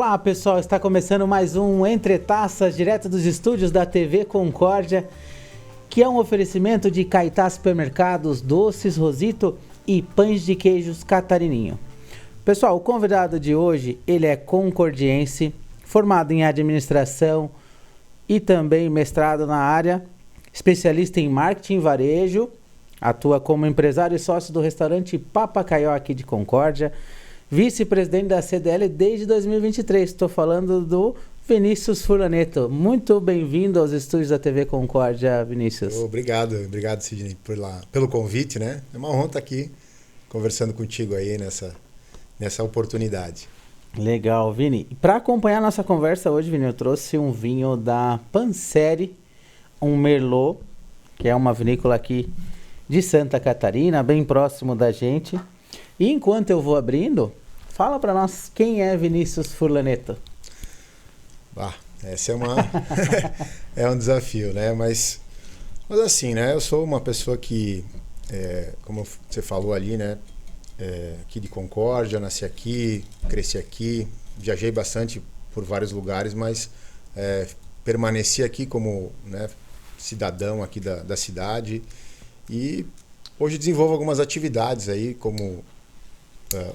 Olá pessoal, está começando mais um Entre Taças, direto dos estúdios da TV Concórdia, que é um oferecimento de Caetá Supermercados, Doces Rosito e Pães de Queijos Catarininho. Pessoal, o convidado de hoje, ele é concordiense, formado em administração e também mestrado na área, especialista em marketing e varejo, atua como empresário e sócio do restaurante Papacaió aqui de Concórdia, vice-presidente da CDL desde 2023. Estou falando do Vinícius Furlaneto. Muito bem-vindo aos estúdios da TV Concórdia, Vinícius. Obrigado, Sidney, pelo convite, né? É uma honra estar aqui conversando contigo aí nessa oportunidade. Legal, Vini. Para acompanhar nossa conversa hoje, Vini, eu trouxe um vinho da Panseri, um Merlot, que é uma vinícola aqui de Santa Catarina, bem próximo da gente. E enquanto eu vou abrindo, fala para nós quem é Vinícius Furlaneto. Essa é um desafio, né? Mas assim, né? Eu sou uma pessoa que, como você falou ali, né? Aqui de Concórdia, nasci aqui, cresci aqui, viajei bastante por vários lugares, mas permaneci aqui como, né, cidadão aqui da cidade e hoje desenvolvo algumas atividades aí, como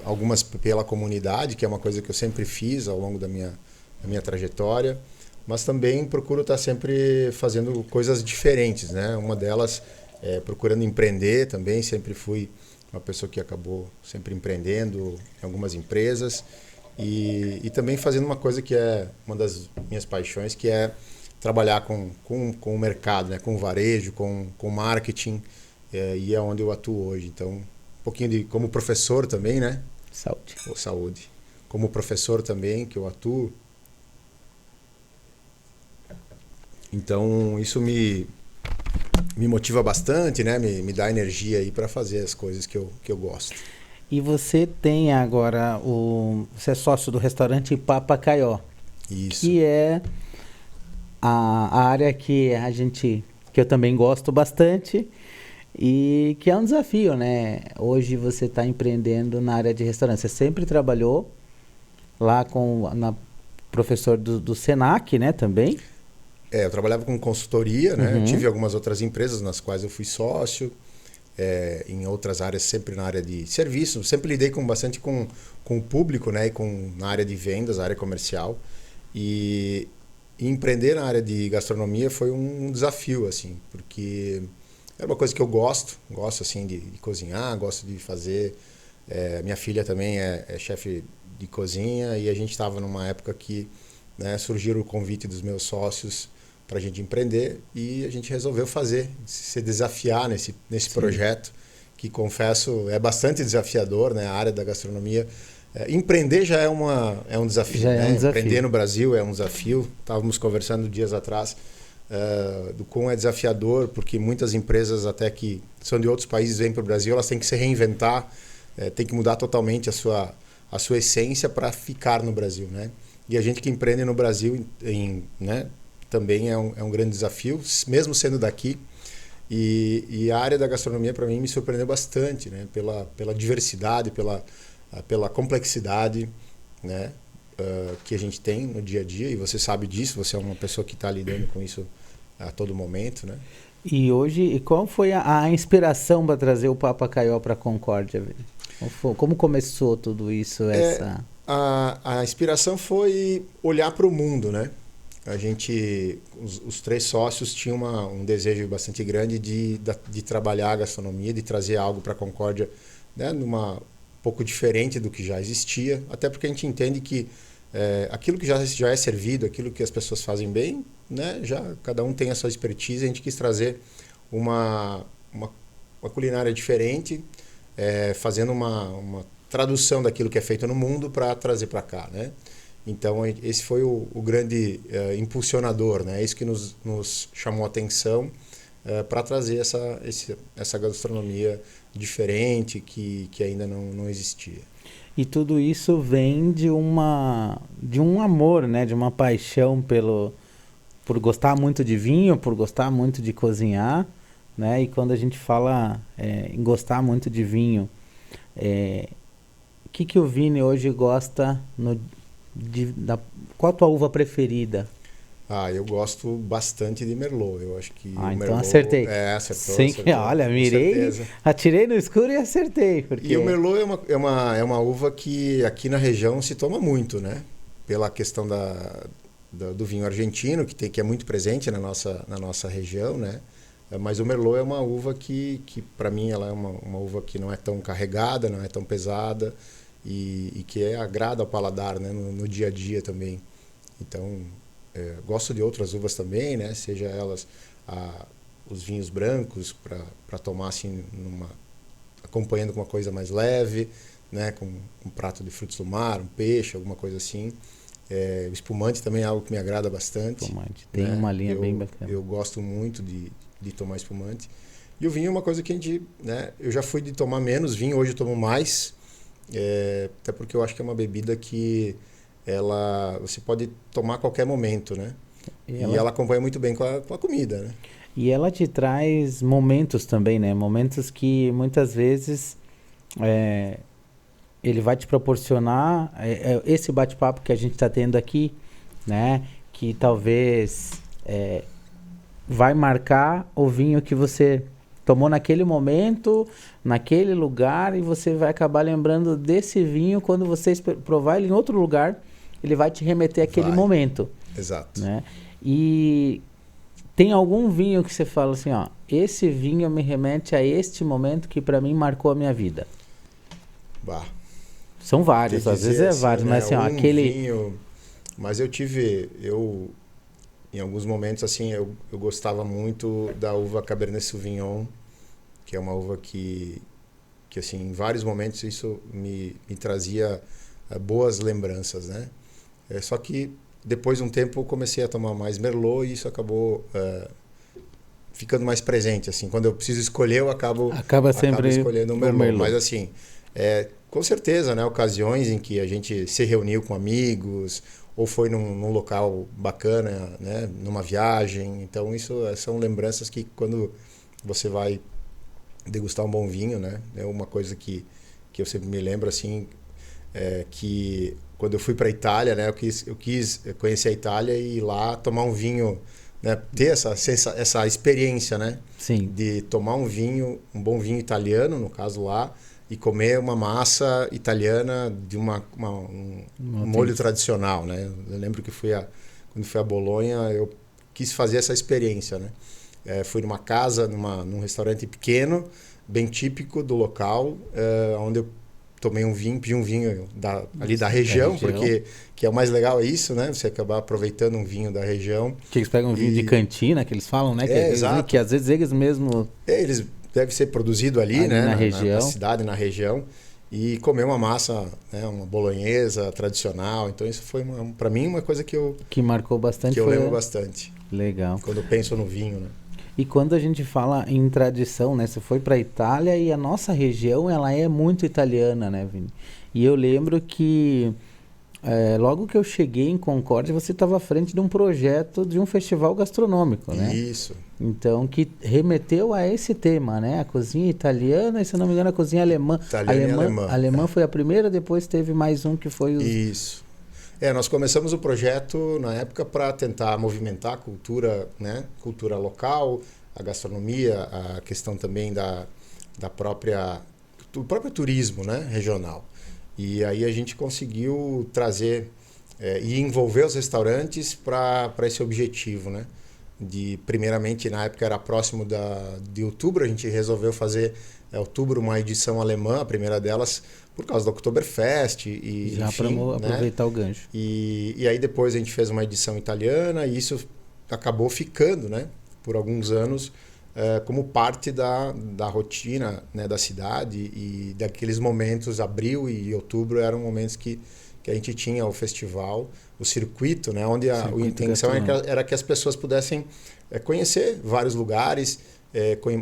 algumas pela comunidade, que é uma coisa que eu sempre fiz ao longo da minha trajetória, mas também procuro estar sempre fazendo coisas diferentes, né? Uma delas é procurando empreender também, sempre fui uma pessoa que acabou sempre empreendendo em algumas empresas e também fazendo uma coisa que é uma das minhas paixões, que é trabalhar com o mercado, né? Com o varejo, com marketing, e é onde eu atuo hoje. Então, um pouquinho como professor também, né? Saúde. Como professor também, que eu atuo. Então, isso me motiva bastante, né? Me dá energia aí para fazer as coisas que eu gosto. E você tem agora, você é sócio do restaurante Papacaió. Isso. Que é a área que eu também gosto bastante. E que é um desafio, né? Hoje você está empreendendo na área de restaurante. Você sempre trabalhou lá professor do Senac, né? Também. Eu trabalhava com consultoria, né? Eu tive algumas outras empresas nas quais eu fui sócio. Em outras áreas, sempre na área de serviço. Sempre lidei bastante com o público, né? E na área de vendas, área comercial. E empreender na área de gastronomia foi um desafio, assim, porque era uma coisa que eu gosto assim de cozinhar, gosto de fazer. Minha filha também é chefe de cozinha e a gente estava numa época que, né, surgiu o convite dos meus sócios para a gente empreender e a gente resolveu se desafiar nesse projeto, que confesso é bastante desafiador, né? A área da gastronomia. Empreender já é um desafio, né? Empreender no Brasil é um desafio. Estávamos conversando dias atrás do quão é desafiador, porque muitas empresas até que são de outros países vêm para o Brasil, elas têm que se reinventar, têm que mudar totalmente a sua essência para ficar no Brasil, né? E a gente que empreende no Brasil, né, também é um grande desafio, mesmo sendo daqui. E a área da gastronomia para mim me surpreendeu bastante, né? Pela diversidade, pela complexidade, né? Que a gente tem no dia a dia, e você sabe disso, você é uma pessoa que está lidando com isso a todo momento, né? E hoje, qual foi a inspiração para trazer o Papacaió para Concórdia? Como começou tudo isso? A inspiração foi olhar para o mundo, né? Os três sócios tinham um desejo bastante grande de trabalhar a gastronomia, de trazer algo para Concórdia, né? Um pouco diferente do que já existia, até porque a gente entende que aquilo que já é servido, aquilo que as pessoas fazem bem, né? Já cada um tem a sua expertise. A gente quis trazer uma culinária diferente, fazendo uma tradução daquilo que é feito no mundo para trazer para cá, né? Então esse foi o grande impulsionador, né? Isso que nos chamou a atenção para trazer essa gastronomia diferente que ainda não existia. E tudo isso vem de um amor, né? De uma paixão por gostar muito de vinho, por gostar muito de cozinhar, né? E quando a gente fala em gostar muito de vinho, o que o Vini hoje gosta Qual a tua uva preferida? Eu gosto bastante de Merlot. Eu acho que o então Merlot... acertei. Acertou, Sim, acertou, olha, com mirei, certeza. atirei no escuro e acertei. E o Merlot é uma uva que aqui na região se toma muito, né? Pela questão do vinho argentino, que é muito presente na nossa região, né? Mas o Merlot é uma uva que para mim, ela é uma uva que não é tão carregada, não é tão pesada e que agrada ao paladar, né? No dia a dia também. Então, gosto de outras uvas também, né? Seja elas os vinhos brancos para tomar assim, acompanhando com uma coisa mais leve, né? Com um prato de frutos do mar, um peixe, alguma coisa assim. O espumante também é algo que me agrada bastante. Espumante, tem né? uma linha bem bacana. Eu gosto muito de tomar espumante. E o vinho é uma coisa que a gente... né? Eu já fui de tomar menos vinho, hoje eu tomo mais. Até porque eu acho que é uma bebida que você pode tomar a qualquer momento, né? E ela acompanha muito bem com a comida, né? E ela te traz momentos também, né? Momentos que muitas vezes ele vai te proporcionar esse bate-papo que a gente está tendo aqui, né? Que talvez vai marcar o vinho que você tomou naquele momento, naquele lugar, e você vai acabar lembrando desse vinho quando você provar ele em outro lugar, ele vai te remeter àquele momento. Exato. Né? E tem algum vinho que você fala assim, ó, esse vinho me remete a este momento que para mim marcou a minha vida? Bah. São vários, às vezes assim, vários, né? mas assim, ó, aquele... vinho, mas em alguns momentos, assim, eu gostava muito da uva Cabernet Sauvignon, que é uma uva que assim, em vários momentos isso me trazia boas lembranças, né? Só que depois de um tempo eu comecei a tomar mais Merlot e isso acabou ficando mais presente, assim. Quando eu preciso escolher, eu acabo escolhendo o Merlot. Mas assim, com certeza, né? Ocasiões em que a gente se reuniu com amigos ou foi num local bacana, né? Numa viagem. Então isso são lembranças que quando você vai degustar um bom vinho, né? É uma coisa que eu sempre me lembro, assim, que quando eu fui para a Itália, né? Eu quis conhecer a Itália e ir lá tomar um vinho, né? Ter essa experiência, né? Sim. De tomar um bom vinho italiano, no caso lá, e comer uma massa italiana de um molho tradicional, né? Eu lembro que quando fui a Bolonha, eu quis fazer essa experiência, né? Fui numa casa, num restaurante pequeno, bem típico do local, onde eu tomei pedi um vinho ali da região, porque que é o mais legal é isso, né? Você acabar aproveitando um vinho da região. Que eles pegam um vinho de cantina, que eles falam, né? Exato. Que às vezes eles mesmo... Eles devem ser produzido ali, né? Na região. Na cidade, na região. E comer uma massa, né? Uma bolonhesa tradicional. Então isso foi, para mim, uma coisa que marcou bastante. Que eu lembro bastante. Legal. Quando eu penso no vinho, né? E quando a gente fala em tradição, né? Você foi para a Itália e a nossa região, ela é muito italiana, né, Vini? E eu lembro que logo que eu cheguei em Concórdia, você estava à frente de um projeto de um festival gastronômico, né? Isso. Então, que remeteu a esse tema, né? A cozinha italiana e, se não me engano, a cozinha alemã. Alemã foi a primeira, depois teve mais um que foi Isso. Nós começamos o projeto na época para tentar movimentar a cultura, né? Cultura local, a gastronomia, a questão também do próprio turismo, né? Regional. E aí a gente conseguiu trazer e envolver os restaurantes para esse objetivo, né? Primeiramente, na época era próximo de outubro, a gente resolveu fazer outubro uma edição alemã, a primeira delas, por causa do Oktoberfest. Já para aproveitar, né? O gancho. E aí depois a gente fez uma edição italiana e isso acabou ficando, né? Por alguns anos, como parte da rotina, né? Da cidade e daqueles momentos, abril e outubro eram momentos que a gente tinha o festival, o circuito, né? Onde a intenção era que as pessoas pudessem conhecer vários lugares,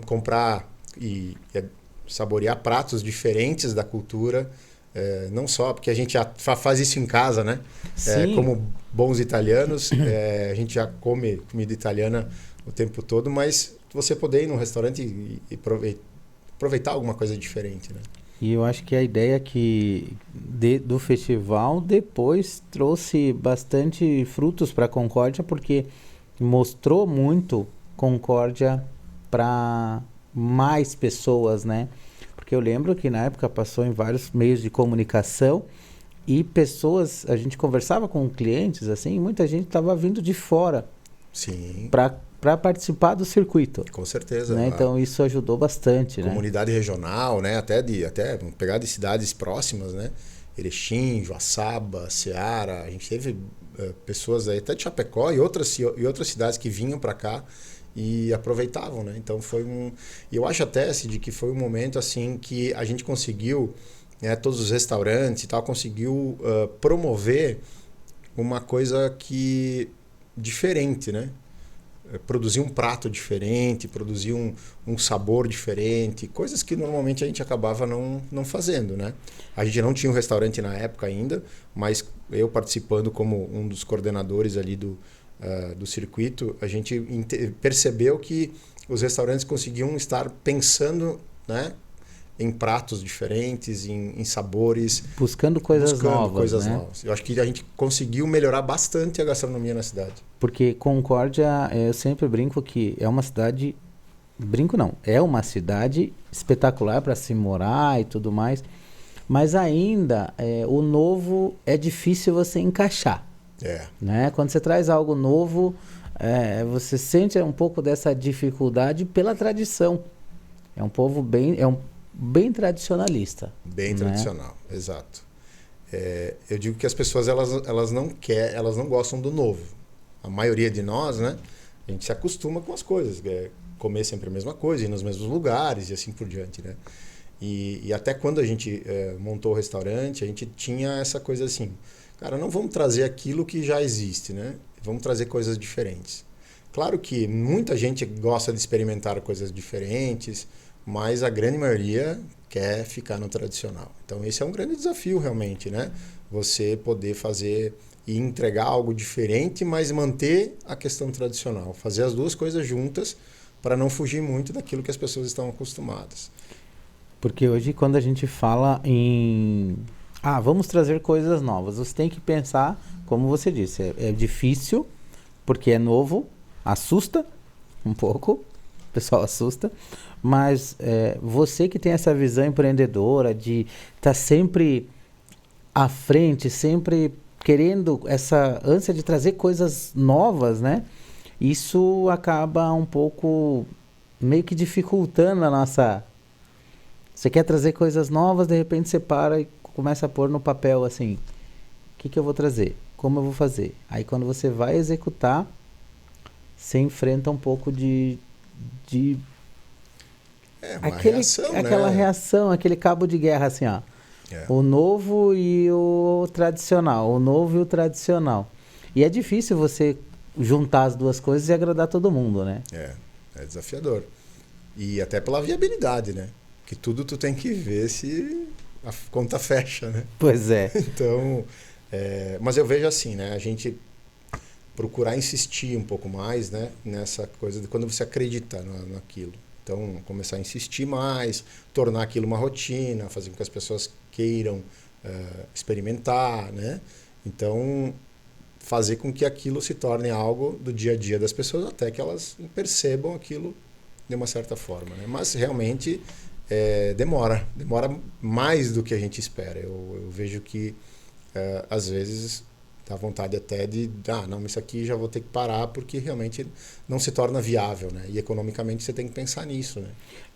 comprar e saborear pratos diferentes da cultura, não só porque a gente já faz isso em casa, né? Como bons italianos, a gente já come comida italiana o tempo todo, mas você poder ir num restaurante e aproveitar alguma coisa diferente, né? E eu acho que a ideia do festival depois trouxe bastante frutos para Concórdia, porque mostrou muito Concórdia para mais pessoas, né? Porque eu lembro que na época passou em vários meios de comunicação e pessoas, a gente conversava com clientes, assim, muita gente estava vindo de fora para participar do circuito. Com certeza. Né? Então isso ajudou bastante. Comunidade regional, né? Até pegar de cidades próximas, né? Erechim, Joaçaba, Ceará. A gente teve pessoas aí, até de Chapecó e outras cidades que vinham para cá e aproveitavam, né? Então e eu acho até, Cid, que foi um momento assim que a gente conseguiu, né, todos os restaurantes e tal, conseguiu promover uma coisa diferente, né? Produzir um prato diferente, produzir um sabor diferente, coisas que normalmente a gente acabava não fazendo, né? A gente não tinha um restaurante na época ainda, mas eu participando como um dos coordenadores ali do circuito, a gente percebeu que os restaurantes conseguiam estar pensando, né, em pratos diferentes, em sabores. Buscando coisas novas. Né? Eu acho que a gente conseguiu melhorar bastante a gastronomia na cidade. Porque Concórdia, eu sempre brinco que é uma cidade... Brinco não, é uma cidade espetacular para se morar e tudo mais, mas ainda o novo é difícil você encaixar. Né? Quando você traz algo novo, você sente um pouco dessa dificuldade pela tradição. É um povo bem tradicionalista. Bem tradicional, exato. Eu digo que as pessoas elas não gostam do novo. A maioria de nós, né, a gente se acostuma com as coisas, comer sempre a mesma coisa, ir nos mesmos lugares e assim por diante, né? E até quando a gente montou o restaurante, a gente tinha essa coisa assim, cara, não vamos trazer aquilo que já existe, né? Vamos trazer coisas diferentes. Claro que muita gente gosta de experimentar coisas diferentes, mas a grande maioria quer ficar no tradicional. Então esse é um grande desafio realmente, né? Você poder fazer e entregar algo diferente, mas manter a questão tradicional. Fazer as duas coisas juntas para não fugir muito daquilo que as pessoas estão acostumadas. Porque hoje quando a gente fala em... vamos trazer coisas novas. Você tem que pensar, como você disse, é difícil, porque é novo, assusta um pouco, o pessoal assusta, mas você que tem essa visão empreendedora de estar sempre à frente, sempre querendo essa ânsia de trazer coisas novas, né? Isso acaba um pouco meio que dificultando a nossa... Você quer trazer coisas novas, de repente você para e começa a pôr no papel assim, o que eu vou trazer? Como eu vou fazer? Aí quando você vai executar, você enfrenta um pouco de aquela reação, aquele cabo de guerra assim, ó. O novo e o tradicional, o novo e o tradicional. E é difícil você juntar as duas coisas e agradar todo mundo, né? É desafiador. E até pela viabilidade, né? Que tudo tu tem que ver se a conta fecha, né? Pois é. Então, mas eu vejo assim, né? A gente procurar insistir um pouco mais, né? Nessa coisa de quando você acredita naquilo. Então, começar a insistir mais, tornar aquilo uma rotina, fazer com que as pessoas queiram experimentar, né? Então, fazer com que aquilo se torne algo do dia a dia das pessoas, até que elas percebam aquilo de uma certa forma, né? Mas realmente demora mais do que a gente espera. Eu vejo que às vezes dá vontade até de, não, isso aqui já vou ter que parar, porque realmente não se torna viável, né? E economicamente você tem que pensar nisso,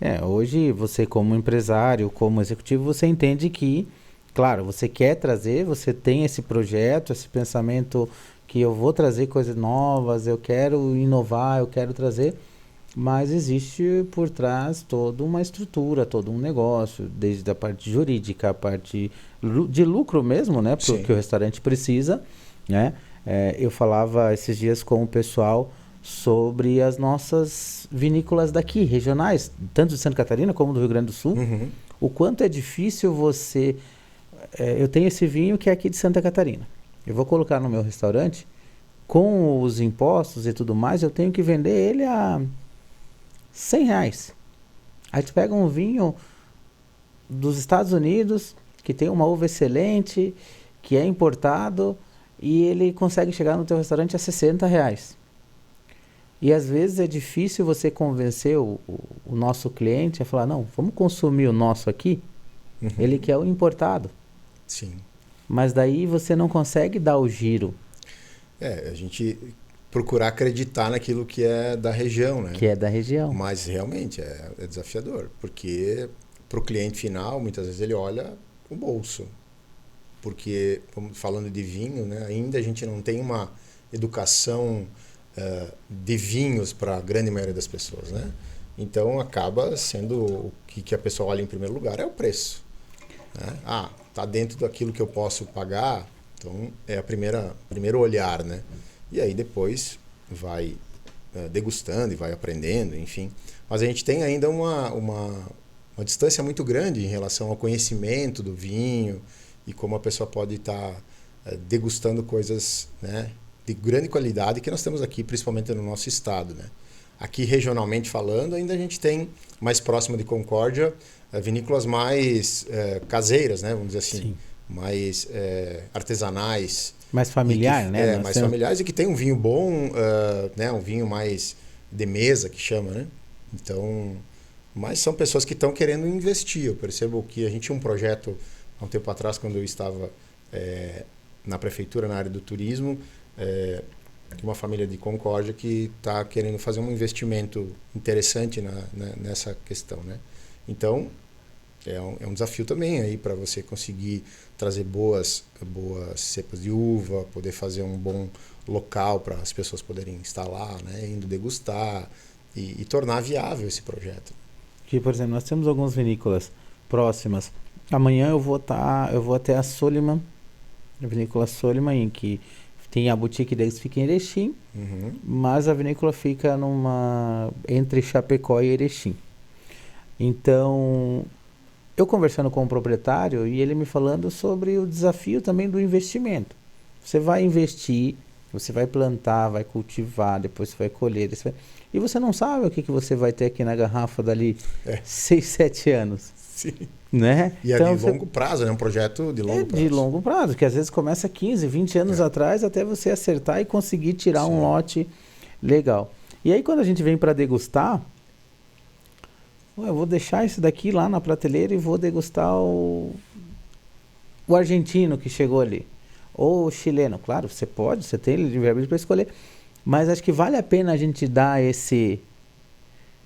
né? Hoje você como empresário, como executivo, você entende que, claro, você quer trazer, você tem esse projeto, esse pensamento que eu vou trazer coisas novas, eu quero inovar, eu quero trazer, mas existe por trás toda uma estrutura, todo um negócio, desde a parte jurídica, a parte de lucro mesmo, né? Porque o restaurante precisa, né? Eu falava esses dias com o pessoal sobre as nossas vinícolas daqui, regionais, tanto de Santa Catarina como do Rio Grande do Sul. Uhum. O quanto é difícil você... eu tenho esse vinho que é aqui de Santa Catarina. Eu vou colocar no meu restaurante, com os impostos e tudo mais, eu tenho que vender ele a R$100. Aí tu pega um vinho dos Estados Unidos, que tem uma uva excelente, que é importado, e ele consegue chegar no teu restaurante a R$ 60. E às vezes é difícil você convencer o nosso cliente a falar, não, vamos consumir o nosso aqui, ele quer o importado. Sim. Mas daí você não consegue dar o giro. A gente procurar acreditar naquilo que é da região, né? Que é da região. Mas realmente é desafiador, porque para o cliente final, muitas vezes ele olha o bolso. Porque, falando de vinho, né, ainda a gente não tem uma educação de vinhos para a grande maioria das pessoas, né? Então acaba sendo o que a pessoa olha em primeiro lugar é o preço, né? Tá dentro daquilo que eu posso pagar, então é primeiro olhar, né? E aí depois vai degustando e vai aprendendo, enfim. Mas a gente tem ainda uma distância muito grande em relação ao conhecimento do vinho e como a pessoa pode estar degustando coisas, né, de grande qualidade que nós temos aqui, principalmente no nosso estado, né? Aqui, regionalmente falando, ainda a gente tem, mais próximo de Concórdia, vinícolas mais caseiras, né? Vamos dizer assim. Sim. Mais artesanais. Mais familiar, né? Mais familiares e que tem um vinho bom, né? Um vinho mais de mesa, que chama, né? Então, mas são pessoas que estão querendo investir. Eu percebo que a gente tinha um projeto, há um tempo atrás, quando eu estava na prefeitura, na área do turismo, de uma família de Concórdia que está querendo fazer um investimento interessante nessa questão, né? Então, é um desafio também aí para você conseguir trazer boas cepas de uva, poder fazer um bom local para as pessoas poderem estar lá, né, indo degustar e tornar viável esse projeto. Que, por exemplo, nós temos algumas vinícolas próximas. Amanhã eu vou até a Soliman, a vinícola Soliman, em que tem a boutique deles, fica em Erechim, mas a vinícola fica entre Chapecó e Erechim. Então, eu conversando com o proprietário e ele me falando sobre o desafio também do investimento. Você vai investir, você vai plantar, vai cultivar, depois você vai colher. E você não sabe o que você vai ter aqui na garrafa dali 6, 7 anos. Sim. Né? E então, é de longo prazo, né? Um projeto de longo prazo. De longo prazo, que às vezes começa 15, 20 anos atrás até você acertar e conseguir tirar um lote legal. E aí quando a gente vem para degustar, eu vou deixar isso daqui lá na prateleira e vou degustar o argentino que chegou ali. Ou o chileno. Claro, você tem livre-arbítrio para escolher. Mas acho que vale a pena a gente dar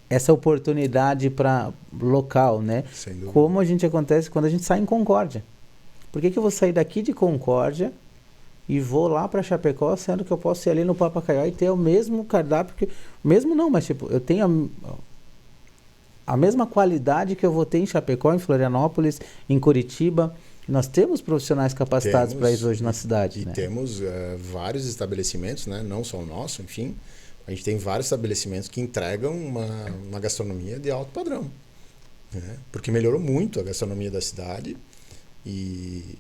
essa oportunidade para local, né? Como acontece quando a gente sai em Concórdia. Por que eu vou sair daqui de Concórdia e vou lá para Chapecó, sendo que eu posso ir ali no Papacaió e ter o mesmo cardápio, mesmo não, mas tipo, eu tenho a mesma qualidade que eu vou ter em Chapecó, em Florianópolis, em Curitiba. Nós temos profissionais capacitados para isso hoje na cidade. E né? temos vários estabelecimentos, né? Não só o nosso, enfim. A gente tem vários estabelecimentos que entregam uma gastronomia de alto padrão. Né? Porque melhorou muito a gastronomia da cidade. E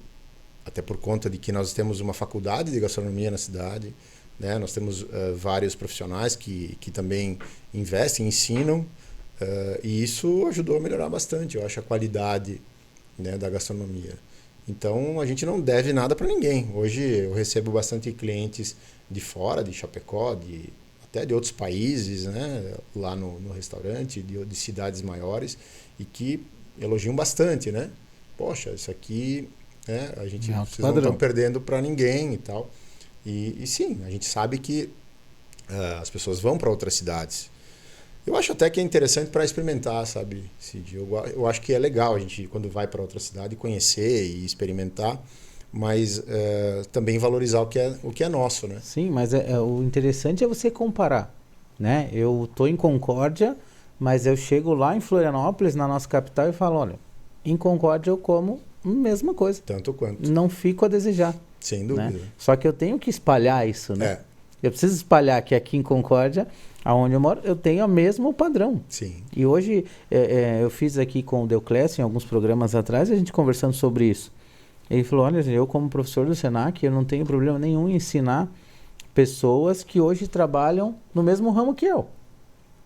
até por conta de que nós temos uma faculdade de gastronomia na cidade. Né? Nós temos vários profissionais que também investem, ensinam. E isso ajudou a melhorar bastante, eu acho, a qualidade, né, da gastronomia. Então, a gente não deve nada para ninguém. Hoje eu recebo bastante clientes de fora, de Chapecó, até de outros países, né, lá no restaurante, de cidades maiores, e que elogiam bastante, né? Poxa, isso aqui, né, vocês não estão perdendo para ninguém e tal. E sim, a gente sabe que as pessoas vão para outras cidades. Eu acho até que é interessante para experimentar, sabe, Cid? Eu acho que é legal a gente, quando vai para outra cidade, conhecer e experimentar, mas também valorizar o que é nosso, né? Sim, mas o interessante é você comparar, né? Eu estou em Concórdia, mas eu chego lá em Florianópolis, na nossa capital, e falo, olha, em Concórdia eu como a mesma coisa. Tanto quanto. Não fico a desejar. Sem dúvida. Né? Só que eu tenho que espalhar isso, né? Eu preciso espalhar que aqui em Concórdia, aonde eu moro, eu tenho o mesmo padrão. Sim. E hoje, eu fiz aqui com o Deuclésio, em alguns programas atrás, a gente conversando sobre isso. Ele falou, olha, eu como professor do Senac, eu não tenho problema nenhum em ensinar pessoas que hoje trabalham no mesmo ramo que eu.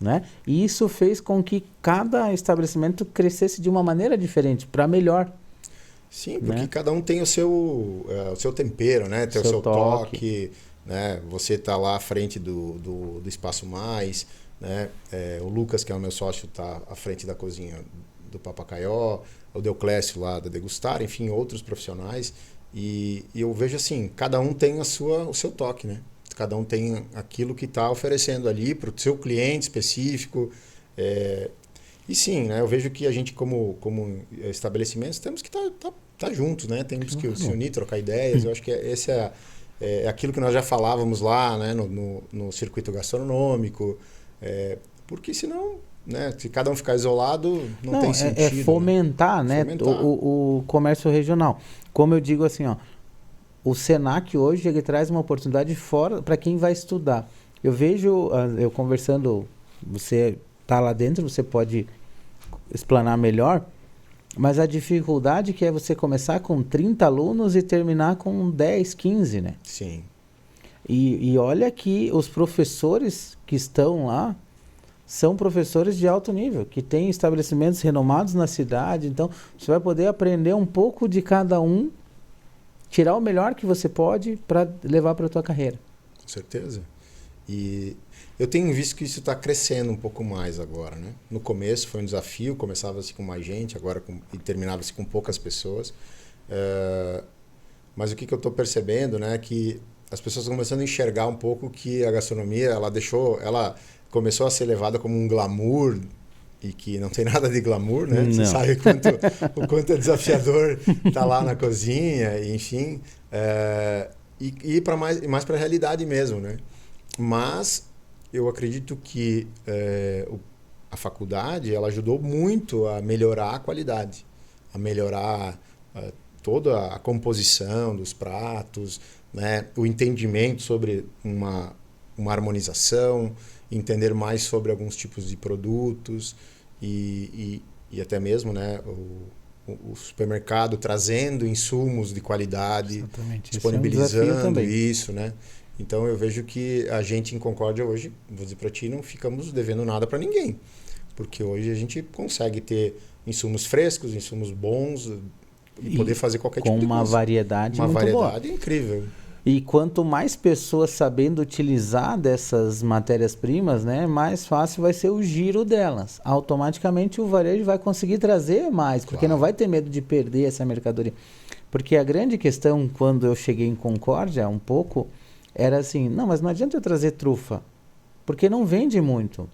né? E isso fez com que cada estabelecimento crescesse de uma maneira diferente, para melhor. Sim, porque né? cada um tem o seu tempero, né? Tem o seu toque, né? Você tá lá à frente do Espaço Mais, né? O Lucas, que é o meu sócio, tá à frente da cozinha do Papacaió, o Deoclésio lá da Degustar, enfim, outros profissionais. E eu vejo assim, cada um tem o seu toque, né? Cada um tem aquilo que está oferecendo ali para o seu cliente específico. E sim, né? Eu vejo que a gente, como estabelecimentos, temos que tá juntos, né? Temos que se unir, trocar ideias. Eu acho que esse é aquilo que nós já falávamos lá, né? No circuito gastronômico. Porque senão, né? Se cada um ficar isolado, não tem sentido. É fomentar, né? O comércio regional. Como eu digo assim, ó, o Senac hoje ele traz uma oportunidade fora para quem vai estudar. Eu vejo, eu conversando, você tá lá dentro, você pode explanar melhor, mas a dificuldade que é você começar com 30 alunos e terminar com 10, 15, né? Sim. E olha que os professores que estão lá são professores de alto nível, que têm estabelecimentos renomados na cidade, então você vai poder aprender um pouco de cada um, tirar o melhor que você pode para levar para a tua carreira. Com certeza. E eu tenho visto que isso está crescendo um pouco mais agora, né? No começo foi um desafio, começava-se com mais gente, agora e terminava-se com poucas pessoas. Mas o que eu estou percebendo, né, é que as pessoas estão começando a enxergar um pouco que a gastronomia, ela começou a ser levada como um glamour e que não tem nada de glamour, né? Não. Você sabe o quanto é desafiador estar lá na cozinha, enfim, e ir para mais para a realidade mesmo, né? Mas eu acredito que a faculdade ela ajudou muito a melhorar a qualidade, a melhorar toda a composição dos pratos, né? O entendimento sobre uma harmonização, entender mais sobre alguns tipos de produtos e até mesmo, né, o supermercado trazendo insumos de qualidade, Exatamente. disponibilizando isso, né? Então eu vejo que a gente em Concórdia hoje, vou dizer para ti, não ficamos devendo nada para ninguém, porque hoje a gente consegue ter insumos frescos, insumos bons e poder fazer qualquer tipo de coisa. Com uma variedade muito boa. Uma variedade incrível. E quanto mais pessoas sabendo utilizar dessas matérias-primas, né, mais fácil vai ser o giro delas. Automaticamente o varejo vai conseguir trazer mais, porque não vai ter medo de perder essa mercadoria. Porque a grande questão, quando eu cheguei em Concórdia, um pouco, era assim, não, mas não adianta eu trazer trufa, porque não vende muito.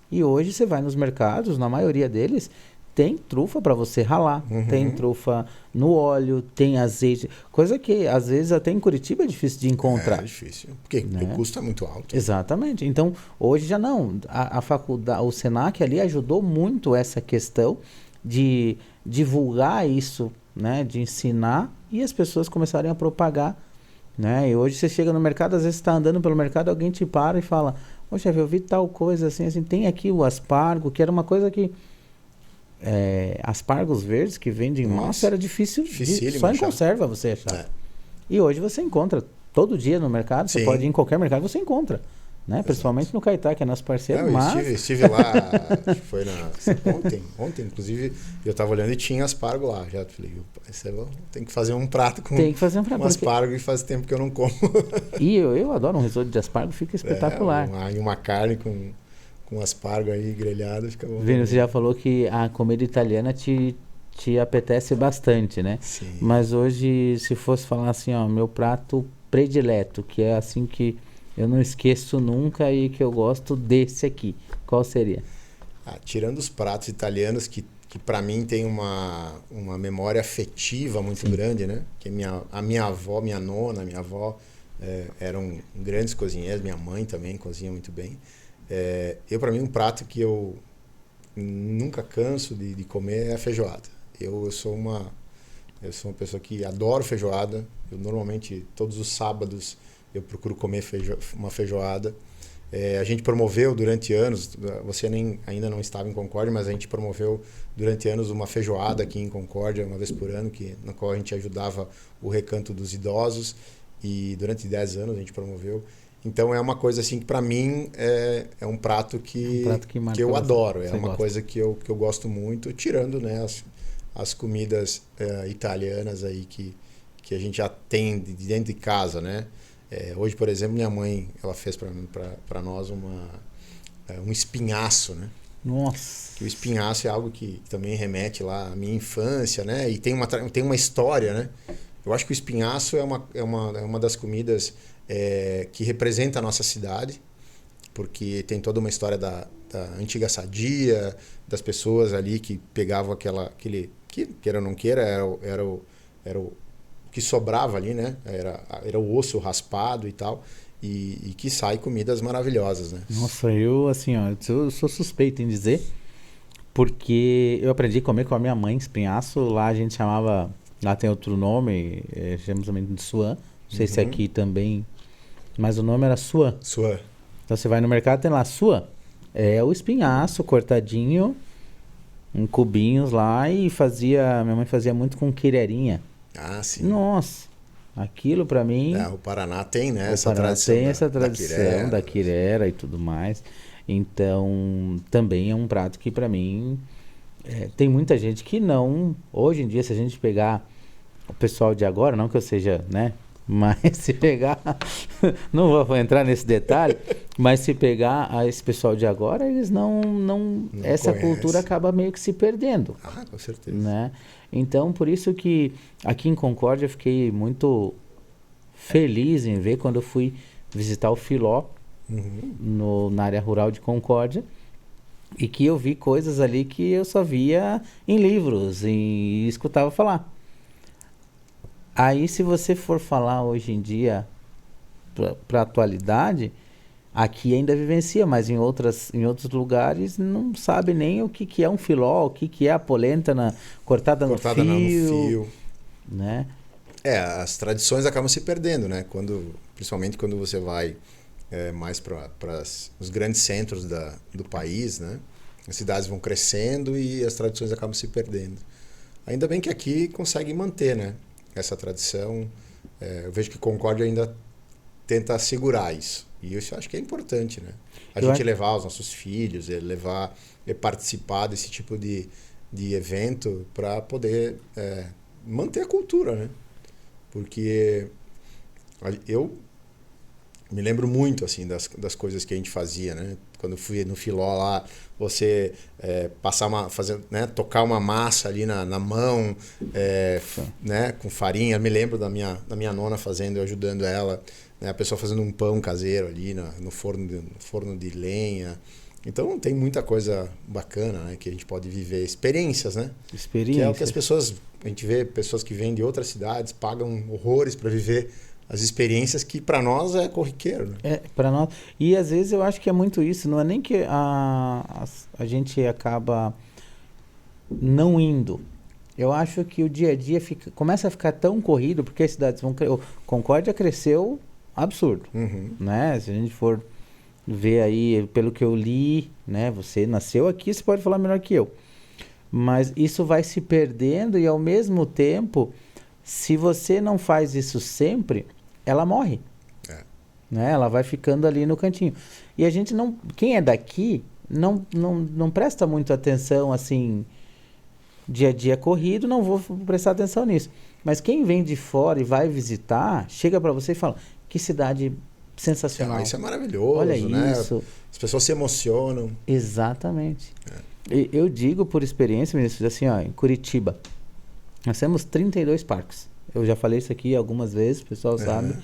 E hoje você vai nos mercados, na maioria deles, tem trufa para você ralar, tem trufa no óleo, tem azeite, coisa que às vezes até em Curitiba é difícil de encontrar. É difícil, porque o custo é muito alto. Exatamente. Então, hoje já não. A faculdade, o Senac ali ajudou muito essa questão de divulgar isso, né, de ensinar e as pessoas começarem a propagar, né? E hoje você chega no mercado, às vezes está andando pelo mercado, alguém te para e fala: "Ô chefe, eu vi tal coisa assim, tem aqui o aspargo", que era uma coisa que aspargos verdes que vendem massa era difícil só em conserva você achar. E hoje você encontra todo dia no mercado, você pode ir em qualquer mercado, você encontra, né? Principalmente no Caetá, que é nosso parceiro. Estive lá, foi ontem inclusive, eu estava olhando e tinha aspargo lá. Já falei, tem que fazer um prato com aspargo e faz tempo que eu não como. E eu adoro um risoto de aspargo, fica espetacular. Uma carne com aspargo aí grelhado, fica bom. Vini, você já falou que a comida italiana te apetece bastante, né? Sim. Mas hoje, se fosse falar assim, ó, meu prato predileto, que é assim que eu não esqueço nunca e que eu gosto desse aqui, qual seria? Tirando os pratos italianos que para mim tem uma memória afetiva muito grande, né? Que a minha avó, minha nona, minha avó eram grandes cozinheiras, minha mãe também cozinha muito bem. Para mim, um prato que eu nunca canso de comer é a feijoada. Eu sou uma pessoa que adoro feijoada. Eu normalmente, todos os sábados, eu procuro comer uma feijoada. A gente promoveu durante anos, você ainda não estava em Concórdia, mas a gente promoveu durante anos uma feijoada aqui em Concórdia, uma vez por ano, na qual a gente ajudava o recanto dos idosos. E durante 10 anos a gente promoveu. Então é uma coisa assim que para mim é um prato que eu adoro. É uma coisa que eu gosto muito, tirando, né, as comidas italianas aí que a gente já tem dentro de casa, né? Hoje, por exemplo, minha mãe ela fez para nós um espinhaço, né? Nossa! Que o espinhaço é algo que também remete lá à minha infância, né? E tem uma história, né? Eu acho que o espinhaço é uma das comidas que representa a nossa cidade, porque tem toda uma história da antiga sadia, das pessoas ali que pegavam aquele que queira ou não queira, era o que sobrava ali, né? Era o osso raspado e tal, e que sai comidas maravilhosas, né? Nossa, eu assim, ó, eu sou suspeito em dizer, porque eu aprendi a comer com a minha mãe espinhaço, lá a gente chamava, lá tem outro nome, chamamos também de suã, não sei se aqui também, mas o nome era suã. Suã. Então você vai no mercado, tem lá suã, é o espinhaço cortadinho, em cubinhos lá, e minha mãe fazia muito com quirerinha. Ah, sim. Nossa, aquilo pra mim... o Paraná tem, né? Essa tradição da quirera e tudo mais. Então, também é um prato que pra mim... tem muita gente que não... Hoje em dia, se a gente pegar o pessoal de agora, não que eu seja, né? Mas se pegar... não vou entrar nesse detalhe, mas se pegar esse pessoal de agora, eles não essa conhece. Cultura acaba meio que se perdendo. Ah, com certeza. Né? Então, por isso que aqui em Concórdia eu fiquei muito feliz em ver quando eu fui visitar o Filó na área rural de Concórdia, e que eu vi coisas ali que eu só via em livros e escutava falar. Aí, se você for falar hoje em dia para a atualidade, aqui ainda vivencia, mas em outros lugares não sabe nem o que é um filó, o que é a polenta cortada no fio. Né? As tradições acabam se perdendo, né? Principalmente quando você vai mais para os grandes centros do país, né? As cidades vão crescendo e as tradições acabam se perdendo. Ainda bem que aqui consegue manter, né, essa tradição. Eu vejo que Concórdia ainda tenta segurar isso. E isso eu acho que é importante, né? A gente levar os nossos filhos, participar desse tipo de evento para poder manter a cultura, né? Porque eu me lembro muito assim das coisas que a gente fazia, né? Quando eu fui no Filó lá, você tocar uma massa ali na mão, né? Com farinha. Eu me lembro da minha nona fazendo, eu ajudando ela, né? A pessoa fazendo um pão caseiro ali no forno de lenha. Então tem muita coisa bacana, né, que a gente pode viver, experiências, né? Que é o que a gente vê pessoas que vêm de outras cidades, pagam horrores para viver as experiências que para nós é corriqueiro, né? Para nós. E às vezes eu acho que é muito isso, não é nem que a gente acaba não indo. Eu acho que o dia a dia começa a ficar tão corrido, porque as cidades vão crescer. Concórdia cresceu absurdo, né? Se a gente for ver aí, pelo que eu li, né? Você nasceu aqui, você pode falar melhor que eu. Mas isso vai se perdendo e, ao mesmo tempo, se você não faz isso sempre, ela morre. Né? Ela vai ficando ali no cantinho. E a gente não... Quem é daqui não presta muito atenção, assim, dia a dia corrido, não vou prestar atenção nisso. Mas quem vem de fora e vai visitar, chega para você e fala, que cidade sensacional. Isso é maravilhoso, olha, né? Isso. As pessoas se emocionam. Exatamente. Eu digo por experiência, ministro, assim, ó, em Curitiba, nós temos 32 parques. Eu já falei isso aqui algumas vezes, o pessoal sabe.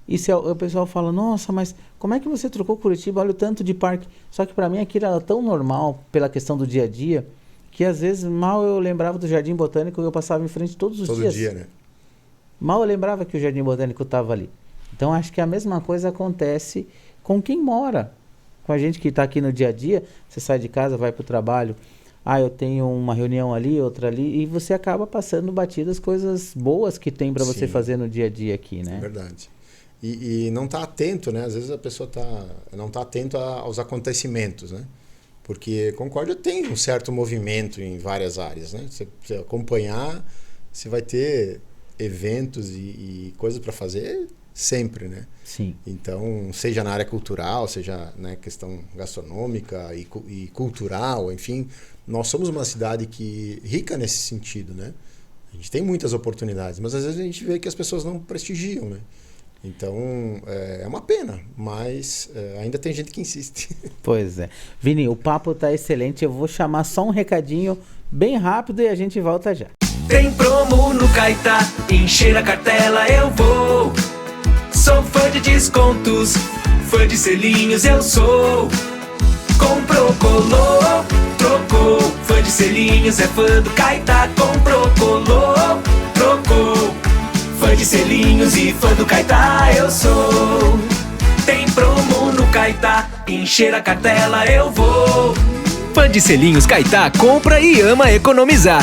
E o pessoal fala, nossa, mas como é que você trocou Curitiba? Olha o tanto de parque. Só que para mim aquilo era tão normal, pela questão do dia a dia, que às vezes mal eu lembrava do Jardim Botânico e eu passava em frente todos os dias. Todo dia, né? Mal eu lembrava que o Jardim Botânico estava ali. Então, acho que a mesma coisa acontece com quem mora. Com a gente que está aqui no dia a dia, você sai de casa, vai para o trabalho, eu tenho uma reunião ali, outra ali, e você acaba passando batidas coisas boas que tem para você fazer no dia a dia aqui, né? É verdade. E não está atento, né? Às vezes a pessoa não está atento aos acontecimentos, né? Porque Concórdia tem um certo movimento em várias áreas, né? Você acompanhar, você vai ter eventos e coisas para fazer sempre, né? Sim. Então, seja na área cultural, seja na questão gastronômica e cultural, enfim, nós somos uma cidade rica nesse sentido, né? A gente tem muitas oportunidades, mas às vezes a gente vê que as pessoas não prestigiam, né? Então, é uma pena, mas ainda tem gente que insiste. Pois é. Vini, o papo tá excelente, eu vou chamar só um recadinho bem rápido e a gente volta já. Tem promo no Caetá, encher a cartela eu vou. Sou fã de descontos, fã de selinhos eu sou. Comprou, colou, trocou. Fã de selinhos é fã do Caetá. Comprou, colou, trocou. Fã de selinhos e fã do Caetá eu sou. Tem promo no Caetá, encher a cartela eu vou. Fã de selinhos Caetá compra e ama economizar.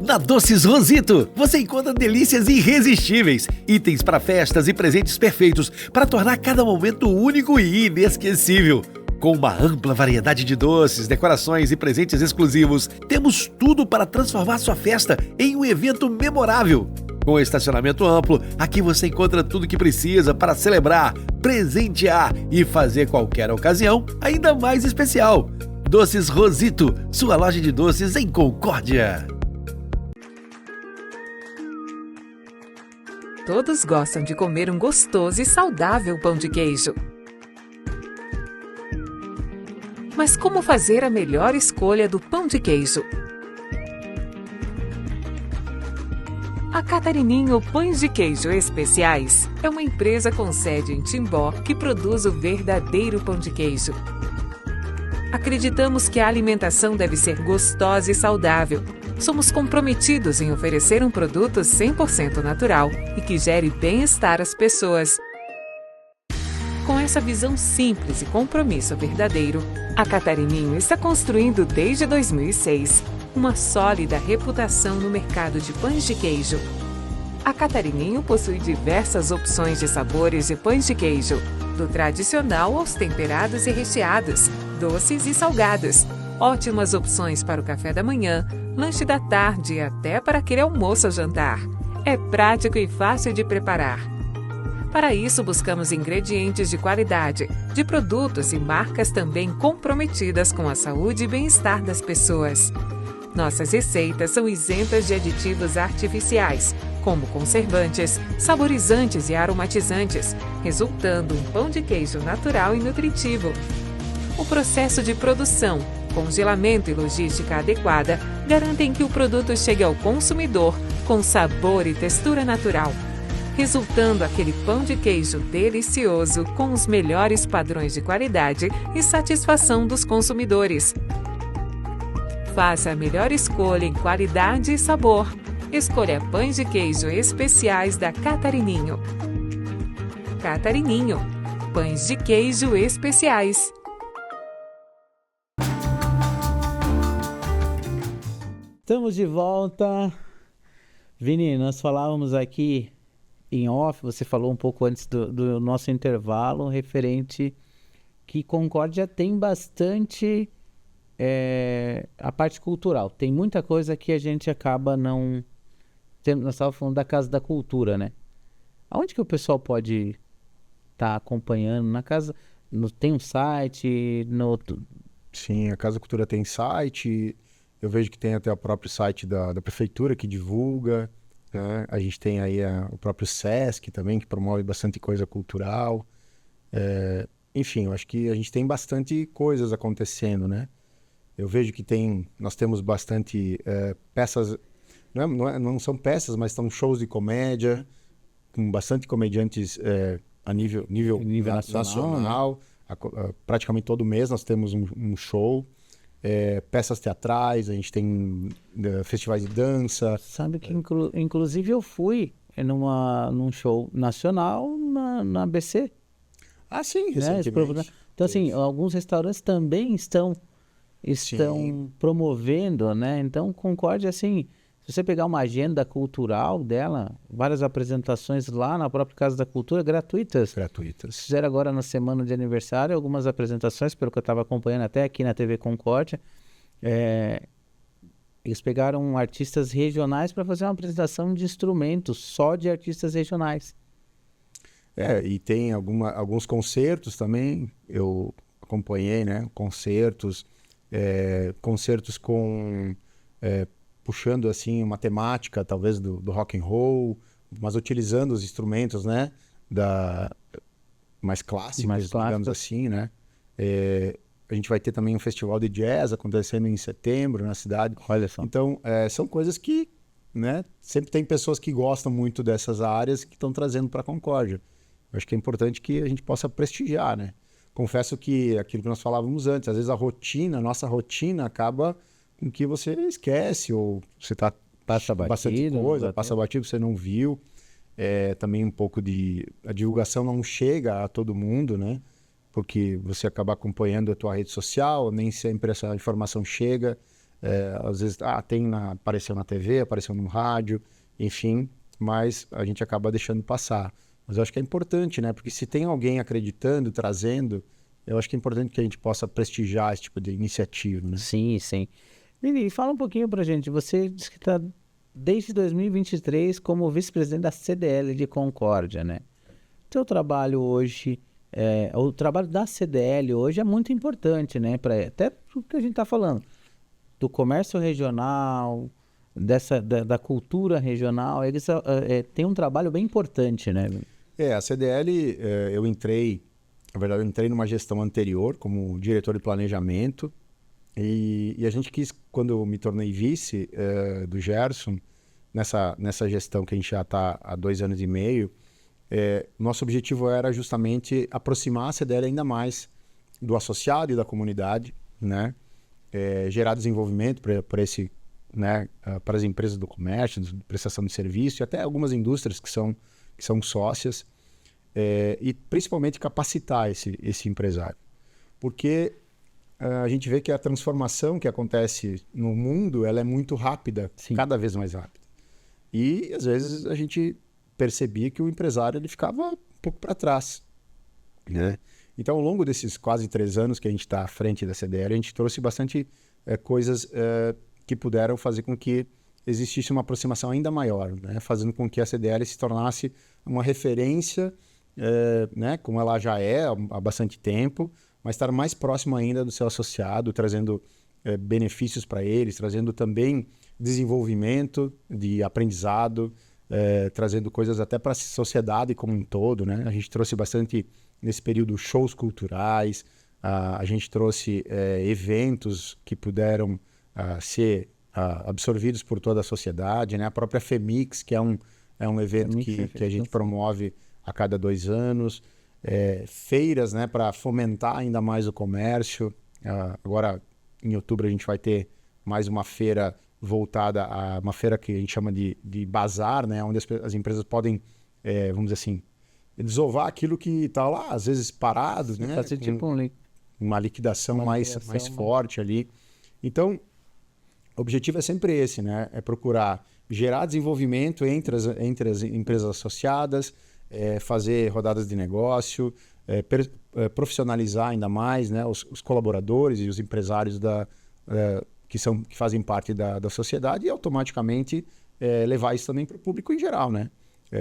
Na Doces Rosito, você encontra delícias irresistíveis, itens para festas e presentes perfeitos para tornar cada momento único e inesquecível. Com uma ampla variedade de doces, decorações e presentes exclusivos, temos tudo para transformar sua festa em um evento memorável. Com estacionamento amplo, aqui você encontra tudo que precisa para celebrar, presentear e fazer qualquer ocasião ainda mais especial. Doces Rosito, sua loja de doces em Concórdia. Todos gostam de comer um gostoso e saudável pão de queijo. Mas como fazer a melhor escolha do pão de queijo? A Catarininho Pães de Queijo Especiais é uma empresa com sede em Timbó que produz o verdadeiro pão de queijo. Acreditamos que a alimentação deve ser gostosa e saudável. Somos comprometidos em oferecer um produto 100% natural e que gere bem-estar às pessoas. Com essa visão simples e compromisso verdadeiro, a Catarininho está construindo desde 2006 uma sólida reputação no mercado de pães de queijo. A Catarininho possui diversas opções de sabores de pães de queijo, do tradicional aos temperados e recheados, doces e salgados. Ótimas opções para o café da manhã, lanche da tarde e até para aquele almoço ou jantar. É prático e fácil de preparar. Para isso, buscamos ingredientes de qualidade, de produtos e marcas também comprometidas com a saúde e bem-estar das pessoas. Nossas receitas são isentas de aditivos artificiais, como conservantes, saborizantes e aromatizantes, resultando um pão de queijo natural e nutritivo. O processo de produção, congelamento e logística adequada garantem que o produto chegue ao consumidor com sabor e textura natural, resultando aquele pão de queijo delicioso com os melhores padrões de qualidade e satisfação dos consumidores. Faça a melhor escolha em qualidade e sabor. Escolha pães de queijo especiais da Catarininho. Catarininho, pães de queijo especiais. Estamos de volta. Vini, nós falávamos aqui em off, você falou um pouco antes do nosso intervalo, referente que Concórdia tem bastante a parte cultural. Tem muita coisa que a gente acaba não... Nós estávamos falando da Casa da Cultura, né? Aonde que o pessoal pode estar acompanhando? Na casa... tem um site? Sim, a Casa da Cultura tem site... Eu vejo que tem até o próprio site da prefeitura que divulga, né? A gente tem aí o próprio Sesc também, que promove bastante coisa cultural. Enfim, eu acho que a gente tem bastante coisas acontecendo, né? Eu vejo que nós temos bastante peças, não são peças, mas são shows de comédia, com bastante comediantes a nível nacional. Praticamente todo mês nós temos um show. Peças teatrais, a gente tem festivais de dança. Sabe que inclusive eu fui num show nacional na ABC. Ah, sim, né? recentemente. Então, assim, alguns restaurantes também estão promovendo, né? Então, Concórdia, assim, se você pegar uma agenda cultural dela, várias apresentações lá na própria Casa da Cultura, gratuitas. Fizeram agora na semana de aniversário algumas apresentações, pelo que eu estava acompanhando até aqui na TV Concórdia. Eles pegaram artistas regionais para fazer uma apresentação de instrumentos só de artistas regionais. E tem alguns concertos também, eu acompanhei, né? Concertos com puxando assim uma temática talvez do rock and roll, mas utilizando os instrumentos, né? Mais clássicos, digamos assim, né? A gente vai ter também um festival de jazz acontecendo em setembro na cidade. Olha só. Então, são coisas que, né? Sempre tem pessoas que gostam muito dessas áreas que estão trazendo para a Concórdia. Eu acho que é importante que a gente possa prestigiar, né? Confesso que aquilo que nós falávamos antes, às vezes a nossa rotina acaba com que você esquece ou você passa bastante batido, coisa, passa batido, você não viu. Também um pouco a divulgação não chega a todo mundo, né? Porque você acaba acompanhando a tua rede social, nem sempre essa informação chega. Às vezes apareceu na TV, apareceu no rádio, enfim, mas a gente acaba deixando passar. Mas eu acho que é importante, né? Porque se tem alguém acreditando, trazendo, eu acho que é importante que a gente possa prestigiar esse tipo de iniciativa, né? Sim, sim. Lili, fala um pouquinho pra gente. Você disse que está desde 2023 como vice-presidente da CDL de Concórdia, né? Seu trabalho hoje, o trabalho da CDL hoje é muito importante, né? Até o que a gente está falando, do comércio regional, da cultura regional, eles têm um trabalho bem importante, né? A CDL, eu entrei numa gestão anterior como diretor de planejamento e a gente quis, quando eu me tornei vice do Gerson, nessa gestão que a gente já está há 2 anos e meio, nosso objetivo era justamente aproximar a CDL ainda mais do associado e da comunidade, né? Gerar desenvolvimento para as empresas do comércio, de prestação de serviço e até algumas indústrias que são sócias, e principalmente capacitar esse empresário. Porque a gente vê que a transformação que acontece no mundo ela é muito rápida, Sim. Cada vez mais rápida. E às vezes a gente percebia que o empresário ele ficava um pouco para trás, né? Então, ao longo desses quase 3 anos que a gente está à frente da CDL, a gente trouxe bastante coisas que puderam fazer com que existisse uma aproximação ainda maior, né? Fazendo com que a CDL se tornasse uma referência, né? Como ela já é há bastante tempo, mas estar mais próximo ainda do seu associado, trazendo benefícios para eles, trazendo também desenvolvimento de aprendizado, trazendo coisas até para a sociedade como um todo, né? A gente trouxe bastante, nesse período, shows culturais, a gente trouxe eventos que puderam ser absorvidos por toda a sociedade, né? A própria FEMIX, que é um evento que a gente promove a cada 2 anos, feiras, né? Para fomentar ainda mais o comércio. Agora, em outubro, a gente vai ter mais uma feira voltada a uma feira que a gente chama de bazar, né? Onde as empresas podem, vamos dizer assim, desovar aquilo que está lá, às vezes parado, né? Fazer tipo uma liquidação mais forte ali. Então, o objetivo é sempre esse, né? É procurar gerar desenvolvimento entre as empresas associadas, fazer rodadas de negócio, profissionalizar ainda mais, né? Os colaboradores e os empresários que fazem parte da sociedade e automaticamente levar isso também para o público em geral, né?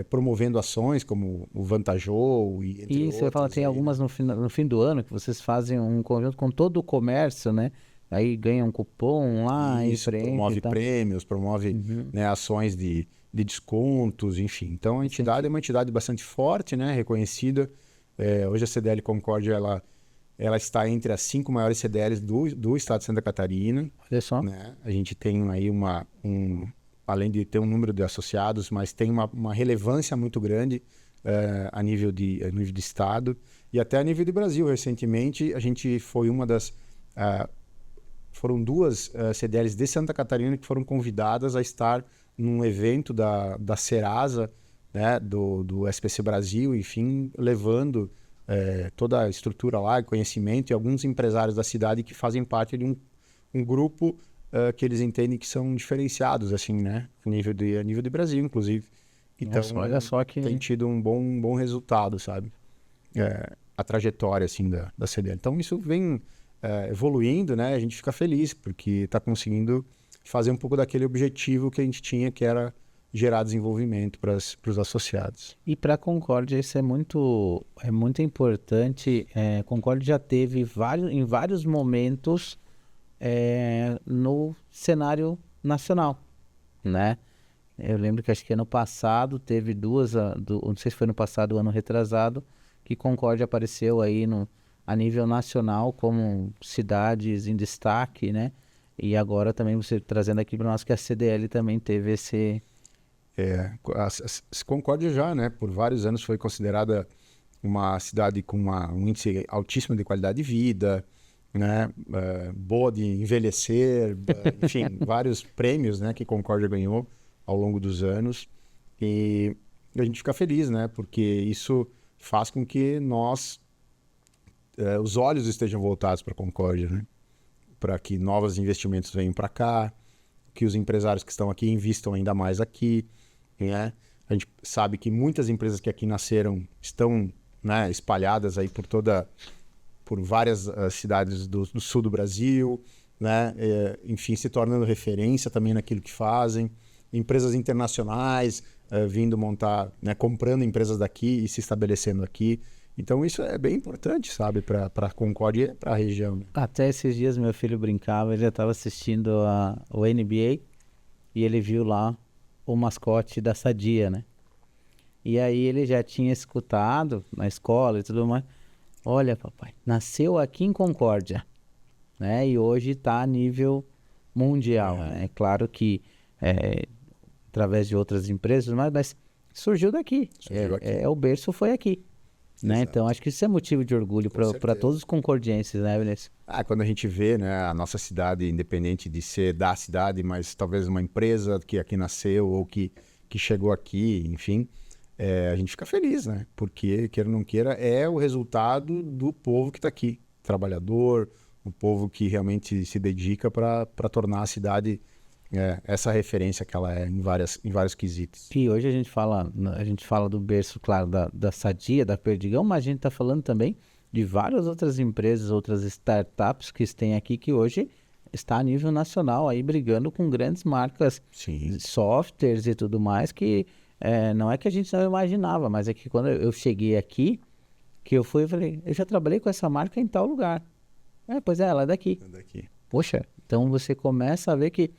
Promovendo ações como o Vantajou e entre outros. Você fala, tem algumas no fim do ano que vocês fazem um conjunto com todo o comércio, né? Aí ganha um cupom lá. Isso, promove prêmios, promove né, ações de descontos, enfim. Então a entidade é uma entidade bastante forte, né? Reconhecida. Hoje a CDL Concórdia ela está entre as 5 maiores CDLs do estado de Santa Catarina. Olha só. Né? A gente tem aí além de ter um número de associados, mas tem uma relevância muito grande a nível de estado e até a nível de Brasil. Recentemente, a gente foi uma das... foram 2 CDLs de Santa Catarina que foram convidadas a estar num evento da Serasa, né? do SPC Brasil, enfim, levando toda a estrutura lá, conhecimento e alguns empresários da cidade que fazem parte de um grupo que eles entendem que são diferenciados, assim, né? A nível de Brasil, inclusive. Então, nossa, olha só que... tem tido um bom resultado, sabe? A trajetória, assim, da CDL. Então, isso vem evoluindo, né? A gente fica feliz, porque está conseguindo fazer um pouco daquele objetivo que a gente tinha, que era gerar desenvolvimento para os associados. E para a Concórdia isso é muito importante. Concórdia já teve em vários momentos no cenário nacional, né? Eu lembro que acho que ano passado teve não sei se foi ano passado ou ano retrasado, que Concórdia apareceu aí a nível nacional como cidades em destaque, né? E agora também você trazendo aqui para nós que a CDL também teve esse... A Concórdia já, né, por vários anos foi considerada uma cidade com um índice altíssimo de qualidade de vida, né, boa de envelhecer, enfim, vários prêmios, né, que Concórdia ganhou ao longo dos anos, e a gente fica feliz, né, porque isso faz com que os olhos estejam voltados para Concórdia, né, para que novos investimentos venham para cá, que os empresários que estão aqui investam ainda mais aqui, né? A gente sabe que muitas empresas que aqui nasceram estão, né, espalhadas aí por várias cidades do sul do Brasil, né? Enfim, se tornando referência também naquilo que fazem. Empresas internacionais vindo montar, né, comprando empresas daqui e se estabelecendo aqui. Então isso é bem importante, sabe, para a Concórdia e para a região. Né? Até esses dias meu filho brincava, ele já estava assistindo o NBA e ele viu lá o mascote da Sadia, né? E aí ele já tinha escutado na escola e tudo mais. Olha, papai, nasceu aqui em Concórdia, né? E hoje está a nível mundial. Né? É claro que através de outras empresas, mas surgiu daqui. O berço foi aqui. Né? Então acho que isso é motivo de orgulho para todos os concordienses, né, Vinícius? Quando a gente vê, né, a nossa cidade, independente de ser da cidade, mas talvez uma empresa que aqui nasceu ou que chegou aqui, enfim, a gente fica feliz, né? Porque, queira ou não queira, é o resultado do povo que está aqui, trabalhador, o povo que realmente se dedica para tornar a cidade essa referência que ela é em vários quesitos. E hoje a gente fala do berço, claro, da Sadia, da Perdigão, mas a gente está falando também de várias outras empresas, outras startups que têm aqui, que hoje está a nível nacional, aí brigando com grandes marcas, Sim. Softwares e tudo mais, que não é que a gente não imaginava, mas é que quando eu cheguei aqui, que eu falei, eu já trabalhei com essa marca em tal lugar. Pois ela é daqui. É daqui. Poxa, então você começa a ver que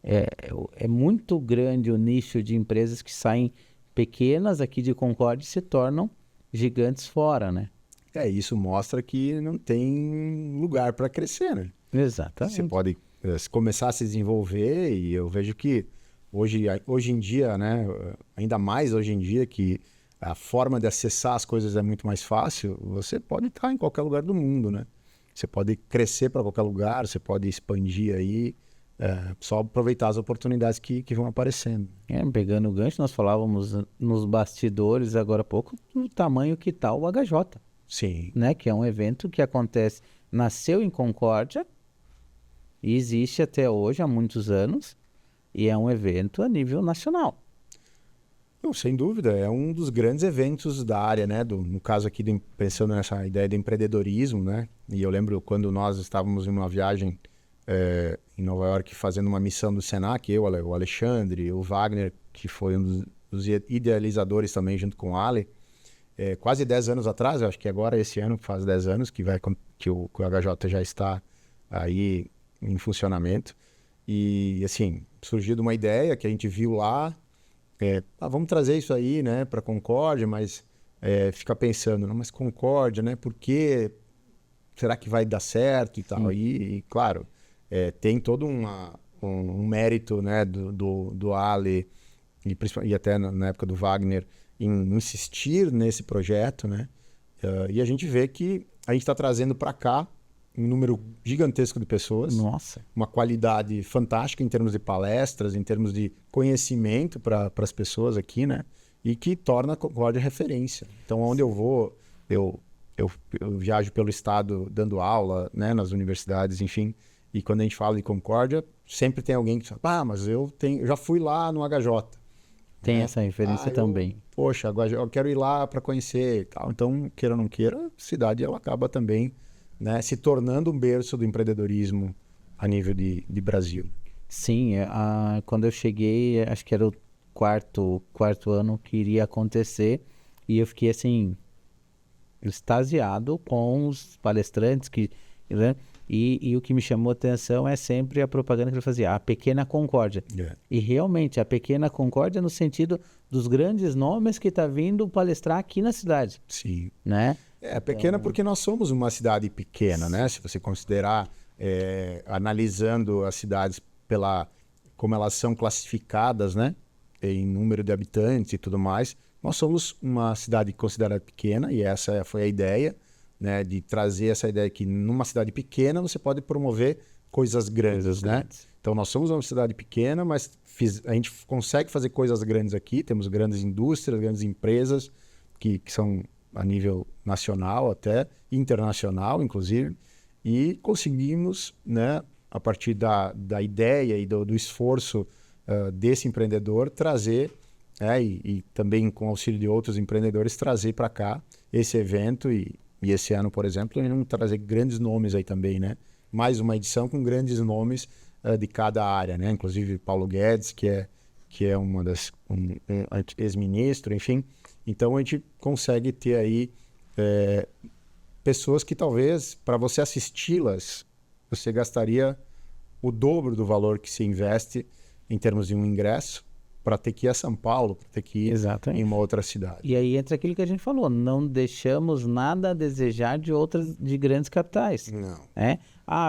é muito grande o nicho de empresas que saem pequenas aqui de Concórdia e se tornam gigantes fora, né? Isso mostra que não tem lugar para crescer, né? Exatamente. Você pode começar a se desenvolver e eu vejo que hoje em dia, né, ainda mais hoje em dia que a forma de acessar as coisas é muito mais fácil, você pode estar em qualquer lugar do mundo, né? Você pode crescer para qualquer lugar, você pode expandir aí, só aproveitar as oportunidades que vão aparecendo. Pegando o gancho, nós falávamos nos bastidores agora há pouco do tamanho que está o HJ. Sim. Né? Que é um evento que nasceu em Concórdia e existe até hoje há muitos anos e é um evento a nível nacional. Não, sem dúvida, é um dos grandes eventos da área, né? No caso aqui, pensando nessa ideia de empreendedorismo, né? E eu lembro quando nós estávamos em uma viagem em Nova York fazendo uma missão do Senac, o Alexandre, o Wagner, que foi um dos idealizadores também junto com o Ale, quase 10 anos atrás, eu acho que agora esse ano faz 10 anos que o HJ já está aí em funcionamento. E assim, surgiu de uma ideia que a gente viu lá, vamos trazer isso aí, né, para Concórdia, mas fica pensando, não, mas Concórdia, né, por que será que vai dar certo e tal? E claro, tem todo um mérito, né, do Ale e até na época do Wagner em insistir nesse projeto, né? E a gente vê que a gente está trazendo para cá um número gigantesco de pessoas. Nossa. Uma qualidade fantástica em termos de palestras, em termos de conhecimento para as pessoas aqui, né? E que torna a Concórdia referência. Então, onde eu vou, eu viajo pelo estado dando aula, né, nas universidades, enfim. E quando a gente fala de Concórdia, sempre tem alguém que fala, mas eu já fui lá no HJ. Tem essa referência também. Poxa, agora eu quero ir lá para conhecer e tal. Então, queira ou não queira, a cidade ela acaba também, né, se tornando um berço do empreendedorismo a nível de Brasil. Sim, quando eu cheguei, acho que era o quarto ano que iria acontecer, e eu fiquei assim, extasiado com os palestrantes né? E o que me chamou a atenção é sempre a propaganda que ele fazia, a Pequena Concórdia. E realmente, a Pequena Concórdia no sentido dos grandes nomes que está vindo palestrar aqui na cidade. Sim. Né? Pequena porque nós somos uma cidade pequena, né? Se você considerar, analisando as cidades como elas são classificadas, né? Em número de habitantes e tudo mais, nós somos uma cidade considerada pequena, e essa foi a ideia, né, de trazer essa ideia que numa cidade pequena você pode promover coisas grandes, né? Então nós somos uma cidade pequena, mas a gente consegue fazer coisas grandes aqui, temos grandes indústrias, grandes empresas que são a nível nacional até, internacional inclusive, e conseguimos, né, a partir da ideia e do esforço desse empreendedor trazer, e também com o auxílio de outros empreendedores, trazer para cá esse evento e esse ano, por exemplo, vamos trazer grandes nomes aí também, né? Mais uma edição com grandes nomes de cada área, né? Inclusive Paulo Guedes, que é um ex-ministro, enfim. Então a gente consegue ter aí pessoas que talvez, para você assisti-las, você gastaria o dobro do valor que se investe em termos de um ingresso para ter que ir a São Paulo, para ter que ir em uma outra cidade. E aí entra aquilo que a gente falou, não deixamos nada a desejar de grandes capitais. Não.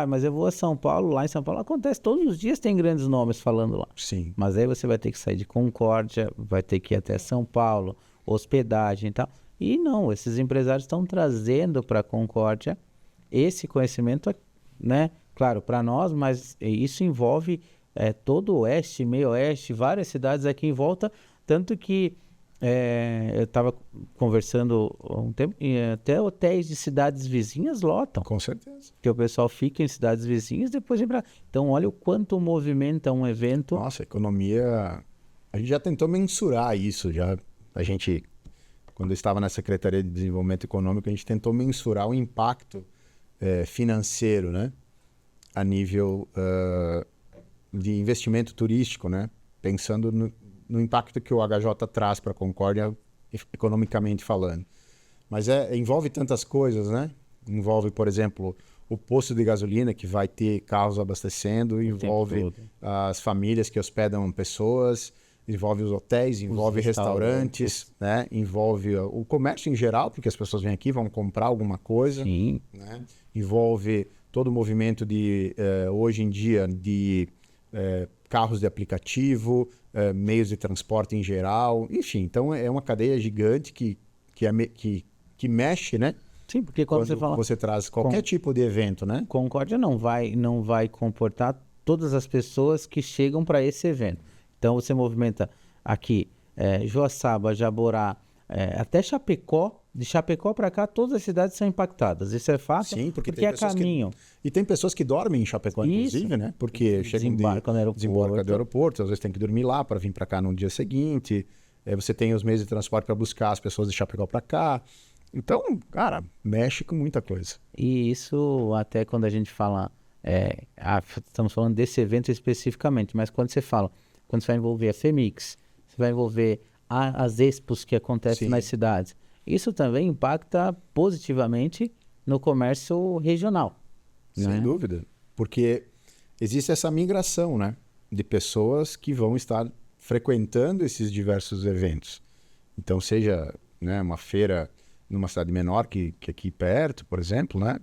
Mas eu vou a São Paulo, lá em São Paulo acontece, todos os dias tem grandes nomes falando lá. Sim. Mas aí você vai ter que sair de Concórdia, vai ter que ir até São Paulo, hospedagem e tal. E não, esses empresários estão trazendo para Concórdia esse conhecimento, né? Claro, para nós, mas isso envolve todo o oeste, meio oeste, várias cidades aqui em volta, tanto que eu estava conversando há um tempo, e até hotéis de cidades vizinhas lotam. Com certeza. Que o pessoal fica em cidades vizinhas e depois vem para... Então, olha o quanto movimenta um evento. Nossa, a economia... A gente já tentou mensurar isso, quando eu estava na Secretaria de Desenvolvimento Econômico, a gente tentou mensurar o impacto financeiro, né? A nível de investimento turístico, né? Pensando no impacto que o HJ traz para a Concórdia, economicamente falando. Mas envolve tantas coisas, né? Envolve, por exemplo, o posto de gasolina, que vai ter carros abastecendo, envolve as famílias que hospedam pessoas, envolve os hotéis, envolve restaurantes, né? Envolve o comércio em geral, porque as pessoas vêm aqui, vão comprar alguma coisa. Sim. Né? Envolve todo o movimento hoje em dia de carros de aplicativo, meios de transporte em geral, enfim. Então é uma cadeia gigante que mexe, né? Sim, porque quando você traz qualquer tipo de evento, né? Concórdia não vai comportar todas as pessoas que chegam para esse evento. Então você movimenta aqui Joaçaba, Jaborá, até Chapecó. De Chapecó para cá, todas as cidades são impactadas. Isso é fácil. Sim, porque é caminho. E tem pessoas que dormem em Chapecó, inclusive, né? Porque desembarca do aeroporto, às vezes tem que dormir lá para vir para cá no dia seguinte. Você tem os meios de transporte para buscar as pessoas de Chapecó para cá. Então, cara, mexe com muita coisa. E isso até quando a gente fala... estamos falando desse evento especificamente, mas quando você vai envolver a FEMIX, você vai envolver as expos que acontecem nas cidades, isso também impacta positivamente no comércio regional. Sem dúvida, porque existe essa migração, né, de pessoas que vão estar frequentando esses diversos eventos. Então, seja, né, uma feira numa cidade menor que aqui perto, por exemplo, né,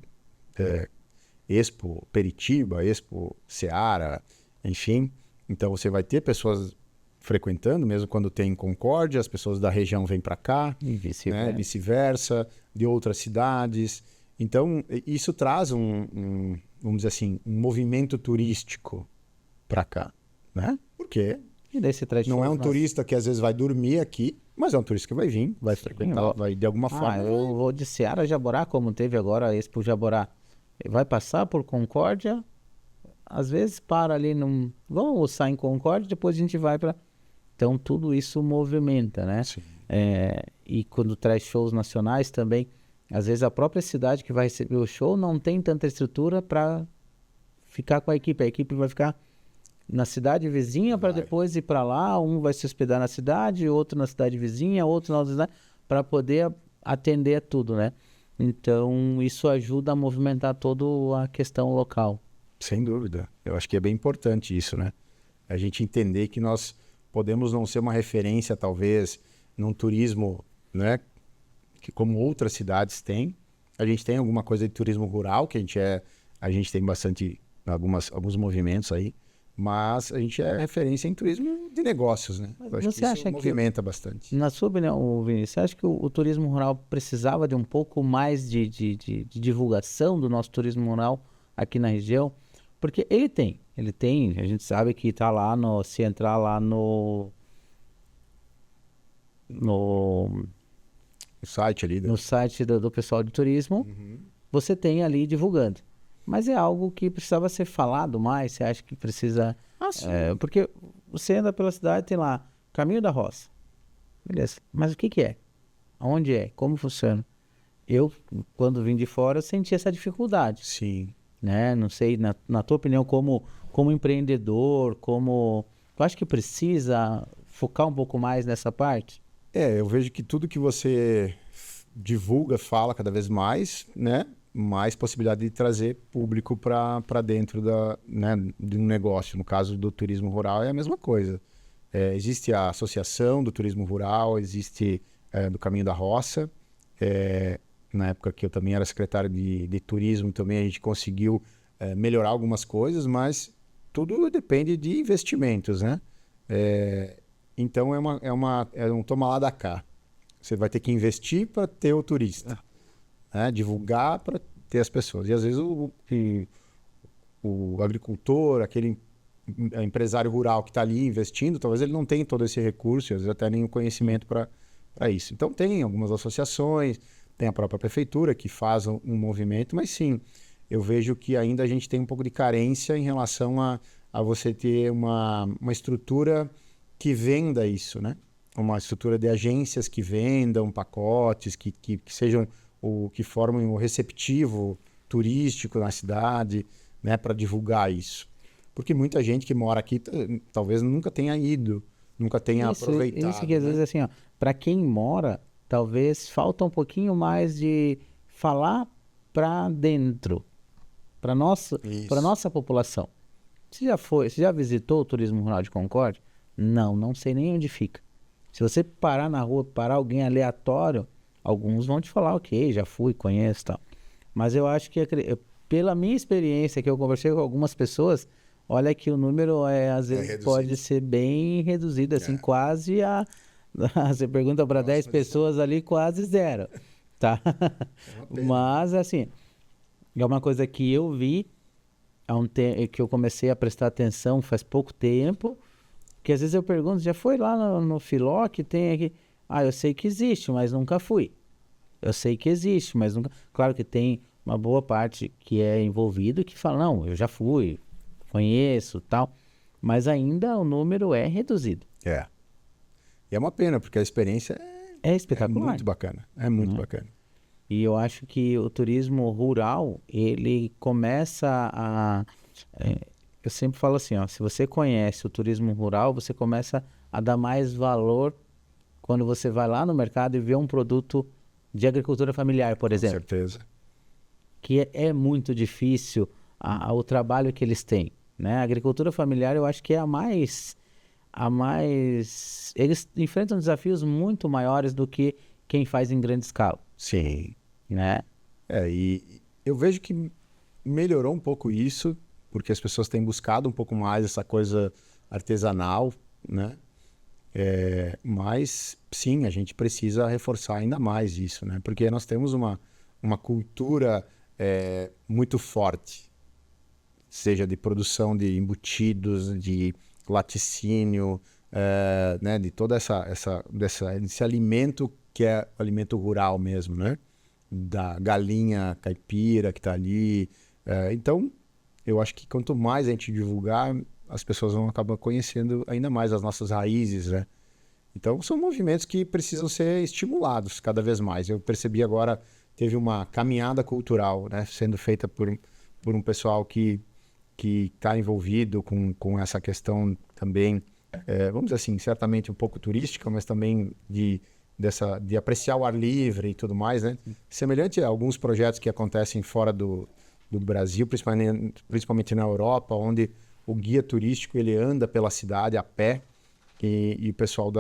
Expo Peritiba, Expo Seara, enfim. Então, você vai ter pessoas frequentando, mesmo quando tem Concórdia, as pessoas da região vêm para cá, e vice-versa, de outras cidades. Então, isso traz vamos dizer assim, um movimento turístico para cá, né? Porque não é um turista que às vezes vai dormir aqui, mas é um turista que vai vir, vai frequentar, vai de alguma forma. Eu vou de Seara a Jaborá, como teve agora a Expo Jaborá. Vai passar por Concórdia, às vezes para ali, vamos almoçar em Concórdia, depois a gente vai para... Então, tudo isso movimenta, né? Sim. E quando traz shows nacionais também, às vezes a própria cidade que vai receber o show não tem tanta estrutura para ficar com a equipe. A equipe vai ficar na cidade vizinha para depois ir para lá, um vai se hospedar na cidade, outro na cidade vizinha, outro na outra cidade, para poder atender tudo, né? Então, isso ajuda a movimentar toda a questão local. Sem dúvida. Eu acho que é bem importante isso, né? A gente entender que nós podemos não ser uma referência, talvez, num turismo, né? Que como outras cidades têm. A gente tem alguma coisa de turismo rural, que a gente tem bastante, alguns movimentos aí, mas a gente é referência em turismo de negócios, né? Eu acho que isso movimenta bastante. Na sua opinião, Vinícius, você acha que o turismo rural precisava de um pouco mais de divulgação do nosso turismo rural aqui na região? Porque ele tem, a gente sabe que está lá se entrar lá no site ali. No site do pessoal de turismo, você tem ali divulgando. Mas é algo que precisava ser falado mais, você acha que precisa... porque você anda pela cidade, tem lá, Caminho da Roça. Beleza, mas o que é? Aonde é? Como funciona? Eu, quando vim de fora, senti essa dificuldade. Sim. Né? Não sei, na tua opinião, como empreendedor, eu acho que precisa focar um pouco mais nessa parte? Eu vejo que tudo que você divulga, fala cada vez mais, né? Mais possibilidade de trazer público para dentro de um negócio. No caso do turismo rural é a mesma coisa. Existe a Associação do Turismo Rural, existe do Caminho da Roça. Na época que eu também era secretário de turismo, também a gente conseguiu melhorar algumas coisas, mas tudo depende de investimentos, né? Então é um toma lá da cá. Você vai ter que investir para ter o turista, né? Divulgar para ter as pessoas. E às vezes o agricultor, aquele empresário rural que está ali investindo, talvez ele não tenha todo esse recurso, às vezes até nem o conhecimento para isso. Então tem algumas associações, tem a própria prefeitura que faz um movimento, mas sim, eu vejo que ainda a gente tem um pouco de carência em relação a você ter uma estrutura que venda isso, né? Uma estrutura de agências que vendam pacotes, que sejam que formem o receptivo turístico na cidade, né? Para divulgar isso. Porque muita gente que mora aqui talvez nunca tenha ido, nunca tenha aproveitado. Isso que às vezes assim, para quem mora, talvez falta um pouquinho mais de falar para dentro, para nossa população. Você já visitou o Turismo Rural de Concórdia? Não sei nem onde fica. Se você parar na rua, parar alguém aleatório, alguns vão te falar, ok, já fui, conheço e tal. Mas eu acho que, pela minha experiência, que eu conversei com algumas pessoas, olha que o número às vezes pode ser bem reduzido, assim, quase você pergunta para 10 pessoas ali, quase zero, tá? Mas, assim, é uma coisa que eu vi, que eu comecei a prestar atenção faz pouco tempo, que às vezes eu pergunto, já foi lá no Filó que tem aqui? Eu sei que existe, mas nunca fui. Eu sei que existe, mas nunca... Claro que tem uma boa parte que é envolvido que fala, não, eu já fui, conheço, tal, mas ainda o número é reduzido. E é uma pena, porque a experiência é espetacular. É muito bacana, é muito bacana. E eu acho que o turismo rural, ele começa eu sempre falo assim, se você conhece o turismo rural, você começa a dar mais valor quando você vai lá no mercado e vê um produto de agricultura familiar, por exemplo. Com certeza. Que é muito difícil o trabalho que eles têm, né? A agricultura familiar, eu acho que é a mais... Eles enfrentam desafios muito maiores do que quem faz em grande escala. Sim. Né? E eu vejo que melhorou um pouco isso, porque as pessoas têm buscado um pouco mais essa coisa artesanal, né? Mas sim, a gente precisa reforçar ainda mais isso, né? Porque nós temos uma cultura muito forte, seja de produção de embutidos, de laticínio, né? De toda esse alimento que é alimento rural mesmo, né? Da galinha caipira que está ali. Então, eu acho que quanto mais a gente divulgar, as pessoas vão acabar conhecendo ainda mais as nossas raízes, né? Então, são movimentos que precisam ser estimulados cada vez mais. Eu percebi agora, teve uma caminhada cultural, né? Sendo feita por um pessoal que que está envolvido com essa questão também, vamos dizer assim, certamente um pouco turística, mas também de apreciar o ar livre e tudo mais, né? Semelhante a alguns projetos que acontecem fora do Brasil, principalmente na Europa, onde o guia turístico ele anda pela cidade a pé e o pessoal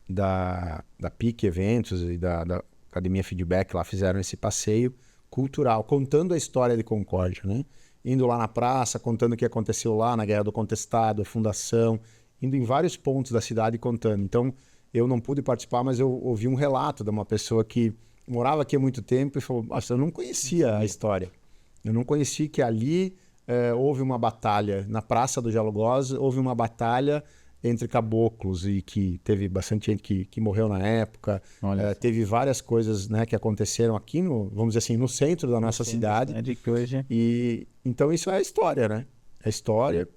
da PIC Eventos e da Academia Feedback lá fizeram esse passeio cultural, contando a história de Concórdia, né? Indo lá na praça, contando o que aconteceu lá na Guerra do Contestado, a fundação, indo em vários pontos da cidade contando. Então, eu não pude participar, mas eu ouvi um relato de uma pessoa que morava aqui há muito tempo e falou, nossa, eu não conhecia a história. Eu não conhecia que ali houve uma batalha, na Praça do Jalogós, houve uma batalha entre caboclos e que teve bastante gente que morreu na época. Teve várias coisas, né, que aconteceram aqui, vamos dizer assim, no centro da nossa cidade. E então isso é a história, né? É a história.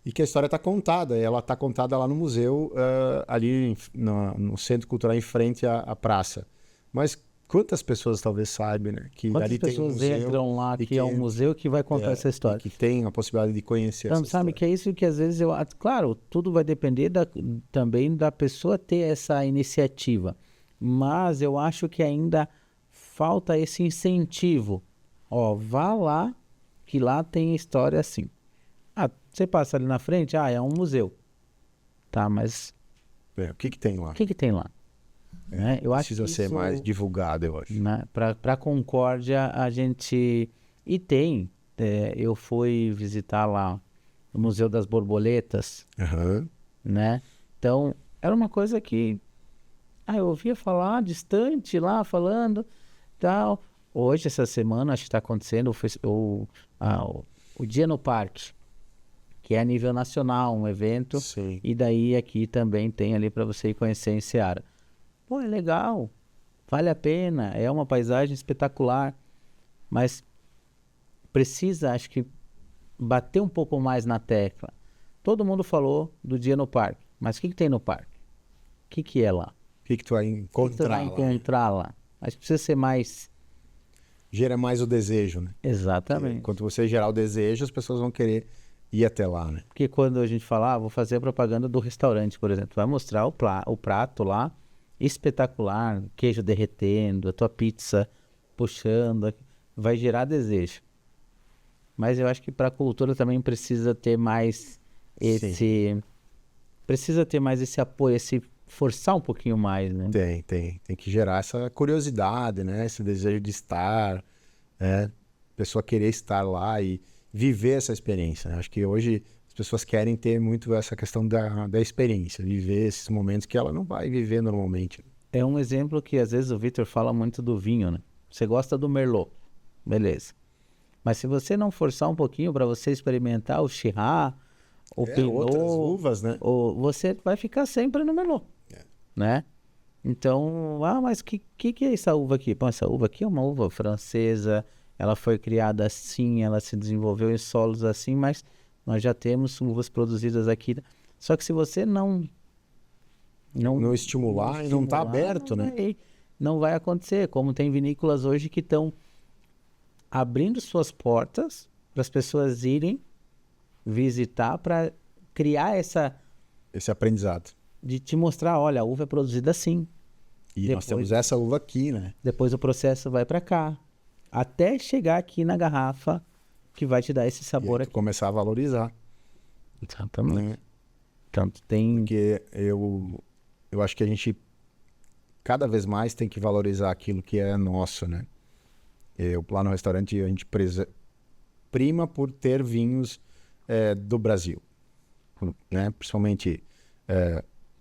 E que a história está contada. Ela está contada lá no museu, ali no Centro Cultural, em frente à praça. Mas quantas pessoas talvez saibam, né? Que quantas ali pessoas tem um museu, entram lá, que é um museu que vai contar essa história? Que tem a possibilidade de conhecer então, essa sabe, história. que é isso que às vezes claro, tudo vai depender também da pessoa ter essa iniciativa. Mas eu acho que ainda falta esse incentivo. Vá lá, que lá tem história assim. Você passa ali na frente, é um museu. Tá, mas... o que tem lá? O que tem lá? Né? Eu acho Precisa que ser isso, mais divulgado, eu acho. Né? Para Concórdia, a gente... E tem... eu fui visitar lá o Museu das Borboletas, né? Então, era uma coisa que... eu ouvia falar distante lá, falando, tal. Hoje, essa semana, acho que está acontecendo o Dia no Parque, que é a nível nacional, um evento. Sim. E daí aqui também tem ali para você ir conhecer em Ceará. Pô, é legal, vale a pena, é uma paisagem espetacular, mas precisa, acho que, bater um pouco mais na tecla. Todo mundo falou do Dia no Parque, mas o que tem no parque? O que é lá? O que tu vai encontrar lá? Acho que precisa ser mais... Gera mais o desejo, né? Exatamente. Enquanto você gerar o desejo, as pessoas vão querer ir até lá, né? Porque quando a gente fala, vou fazer a propaganda do restaurante, por exemplo, vai mostrar o prato lá, espetacular, queijo derretendo, a tua pizza puxando, vai gerar desejo. Mas eu acho que para a cultura também precisa ter mais precisa ter mais esse apoio, forçar um pouquinho mais, né? Tem que gerar essa curiosidade, né? Esse desejo de estar, né? A pessoa querer estar lá e viver essa experiência, né? Acho que hoje as pessoas querem ter muito essa questão da experiência, viver esses momentos que ela não vai viver normalmente. É um exemplo que às vezes o Vitor fala muito do vinho, né? Você gosta do Merlot, beleza. Mas se você não forçar um pouquinho para você experimentar o Shiraz, o Pinot, outras uvas, né? Você vai ficar sempre no Merlot, né? Então, mas que é essa uva aqui? Bom, essa uva aqui é uma uva francesa, ela foi criada assim, ela se desenvolveu em solos assim, mas nós já temos uvas produzidas aqui. Só que se você não estimular e não está aberto, né? Não vai acontecer. Como tem vinícolas hoje que estão abrindo suas portas para as pessoas irem visitar, para criar esse aprendizado. De te mostrar, olha, a uva é produzida assim. E nós temos essa uva aqui, né? Depois o processo vai para cá, até chegar aqui na garrafa, que vai te dar esse sabor aqui. Começar a valorizar. Exatamente. Né? Tanto tem... Porque eu acho que a gente cada vez mais tem que valorizar aquilo que é nosso, né? Lá no restaurante a gente prima por ter vinhos do Brasil, né? Principalmente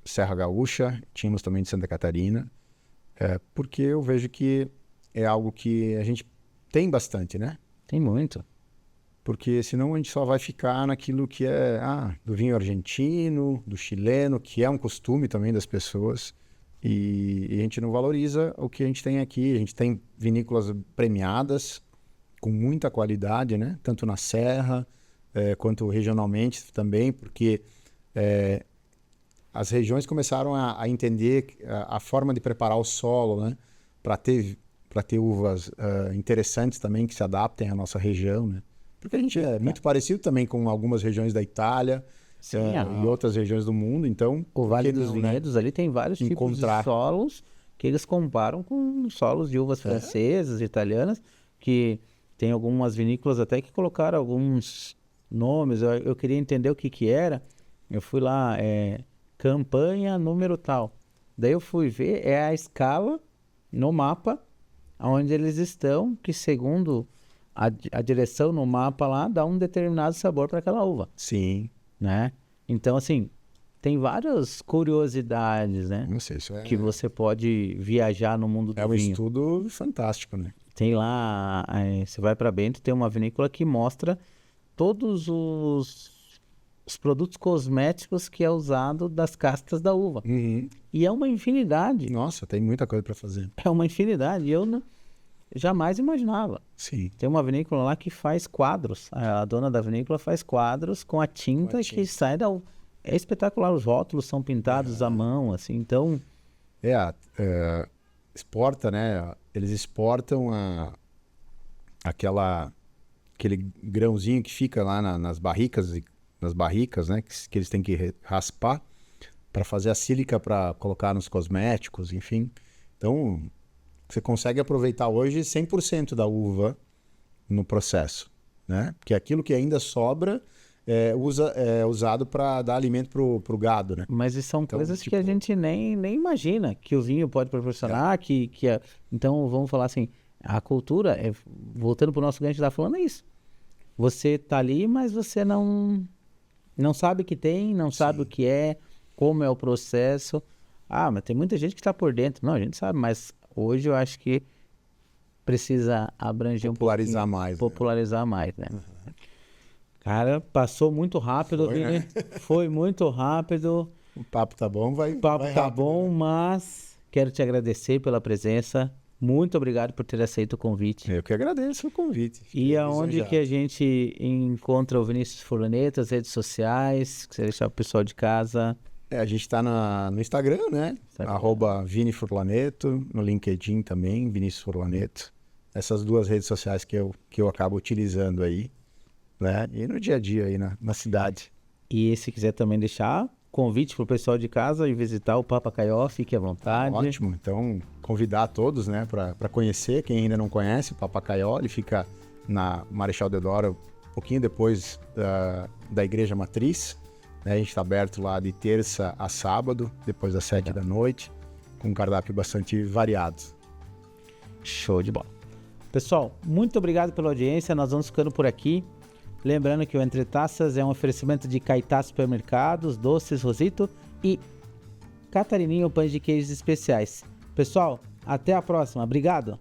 Serra Gaúcha, tínhamos também de Santa Catarina, porque eu vejo que é algo que a gente tem bastante, né? Tem muito. Porque senão a gente só vai ficar naquilo que é do vinho argentino, do chileno, que é um costume também das pessoas, e a gente não valoriza o que a gente tem aqui. A gente tem vinícolas premiadas, com muita qualidade, né? Tanto na serra, quanto regionalmente também, porque as regiões começaram a entender a forma de preparar o solo, né? Para ter uvas interessantes também, que se adaptem à nossa região, né? Porque a gente é muito parecido também com algumas regiões da Itália e outras regiões do mundo, então... O Vale dos não, Vinhedos ali tem vários tipos de solos que eles comparam com solos de uvas francesas, italianas, que tem algumas vinícolas até que colocaram alguns nomes. Eu queria entender o que era. Eu fui lá, campanha número tal. Daí eu fui ver, é a escala no mapa onde eles estão, que segundo a direção no mapa lá, dá um determinado sabor para aquela uva. Sim. Né? Então, assim, tem várias curiosidades, né? Não sei, isso que você pode viajar no mundo do vinho. É um estudo fantástico, né? Tem lá, você vai para Bento, tem uma vinícola que mostra todos os produtos cosméticos que é usado das castas da uva. E é uma infinidade. Nossa, tem muita coisa para fazer. É uma infinidade. Eu jamais imaginava. Sim. Tem uma vinícola lá que faz quadros. A dona da vinícola faz quadros com a tinta que sai da uva. É espetacular. Os rótulos são pintados à mão, assim. Então... exporta, né? Eles exportam aquele grãozinho que fica lá nas barricas, né? Que eles têm que raspar para fazer a sílica para colocar nos cosméticos, enfim. Então, você consegue aproveitar hoje 100% da uva no processo, né? Porque aquilo que ainda sobra é usado para dar alimento pro gado, né? Mas são coisas que a gente nem imagina que o vinho pode proporcionar, então vamos falar assim, a cultura, voltando para o nosso gancho, está falando isso. Você tá ali, mas você não sabe que tem, não sabe o que é, como é o processo. Mas tem muita gente que está por dentro. Não, a gente sabe, mas hoje eu acho que precisa abranger popularizar mais, né? Cara, passou muito rápido, Vini. Né? Foi muito rápido. O papo tá bom, vai tá rápido, bom, né? Mas quero te agradecer pela presença. Muito obrigado por ter aceito o convite. Eu que agradeço o convite. E aonde que a gente encontra o Vinícius Furlaneto, as redes sociais, que você deixar o pessoal de casa? A gente está no Instagram, né? @ViniFurlaneto, no LinkedIn também, Vinícius Furlaneto. Essas duas redes sociais que eu acabo utilizando aí, né? E no dia a dia aí na cidade. E se quiser também deixar convite para o pessoal de casa e visitar o Papa Caió, fique à vontade. Ótimo, então convidar todos, né, para conhecer, quem ainda não conhece, o Papa Caió, ele fica na Marechal Deodoro, um pouquinho depois da Igreja Matriz, né? A gente está aberto lá de terça a sábado, depois das 7 da noite, com um cardápio bastante variado. Show de bola. Pessoal, muito obrigado pela audiência, nós vamos ficando por aqui. Lembrando que o Entre Taças é um oferecimento de Caetá Supermercados, Doces Rosito e Catarininho Pães de Queijos Especiais. Pessoal, até a próxima. Obrigado!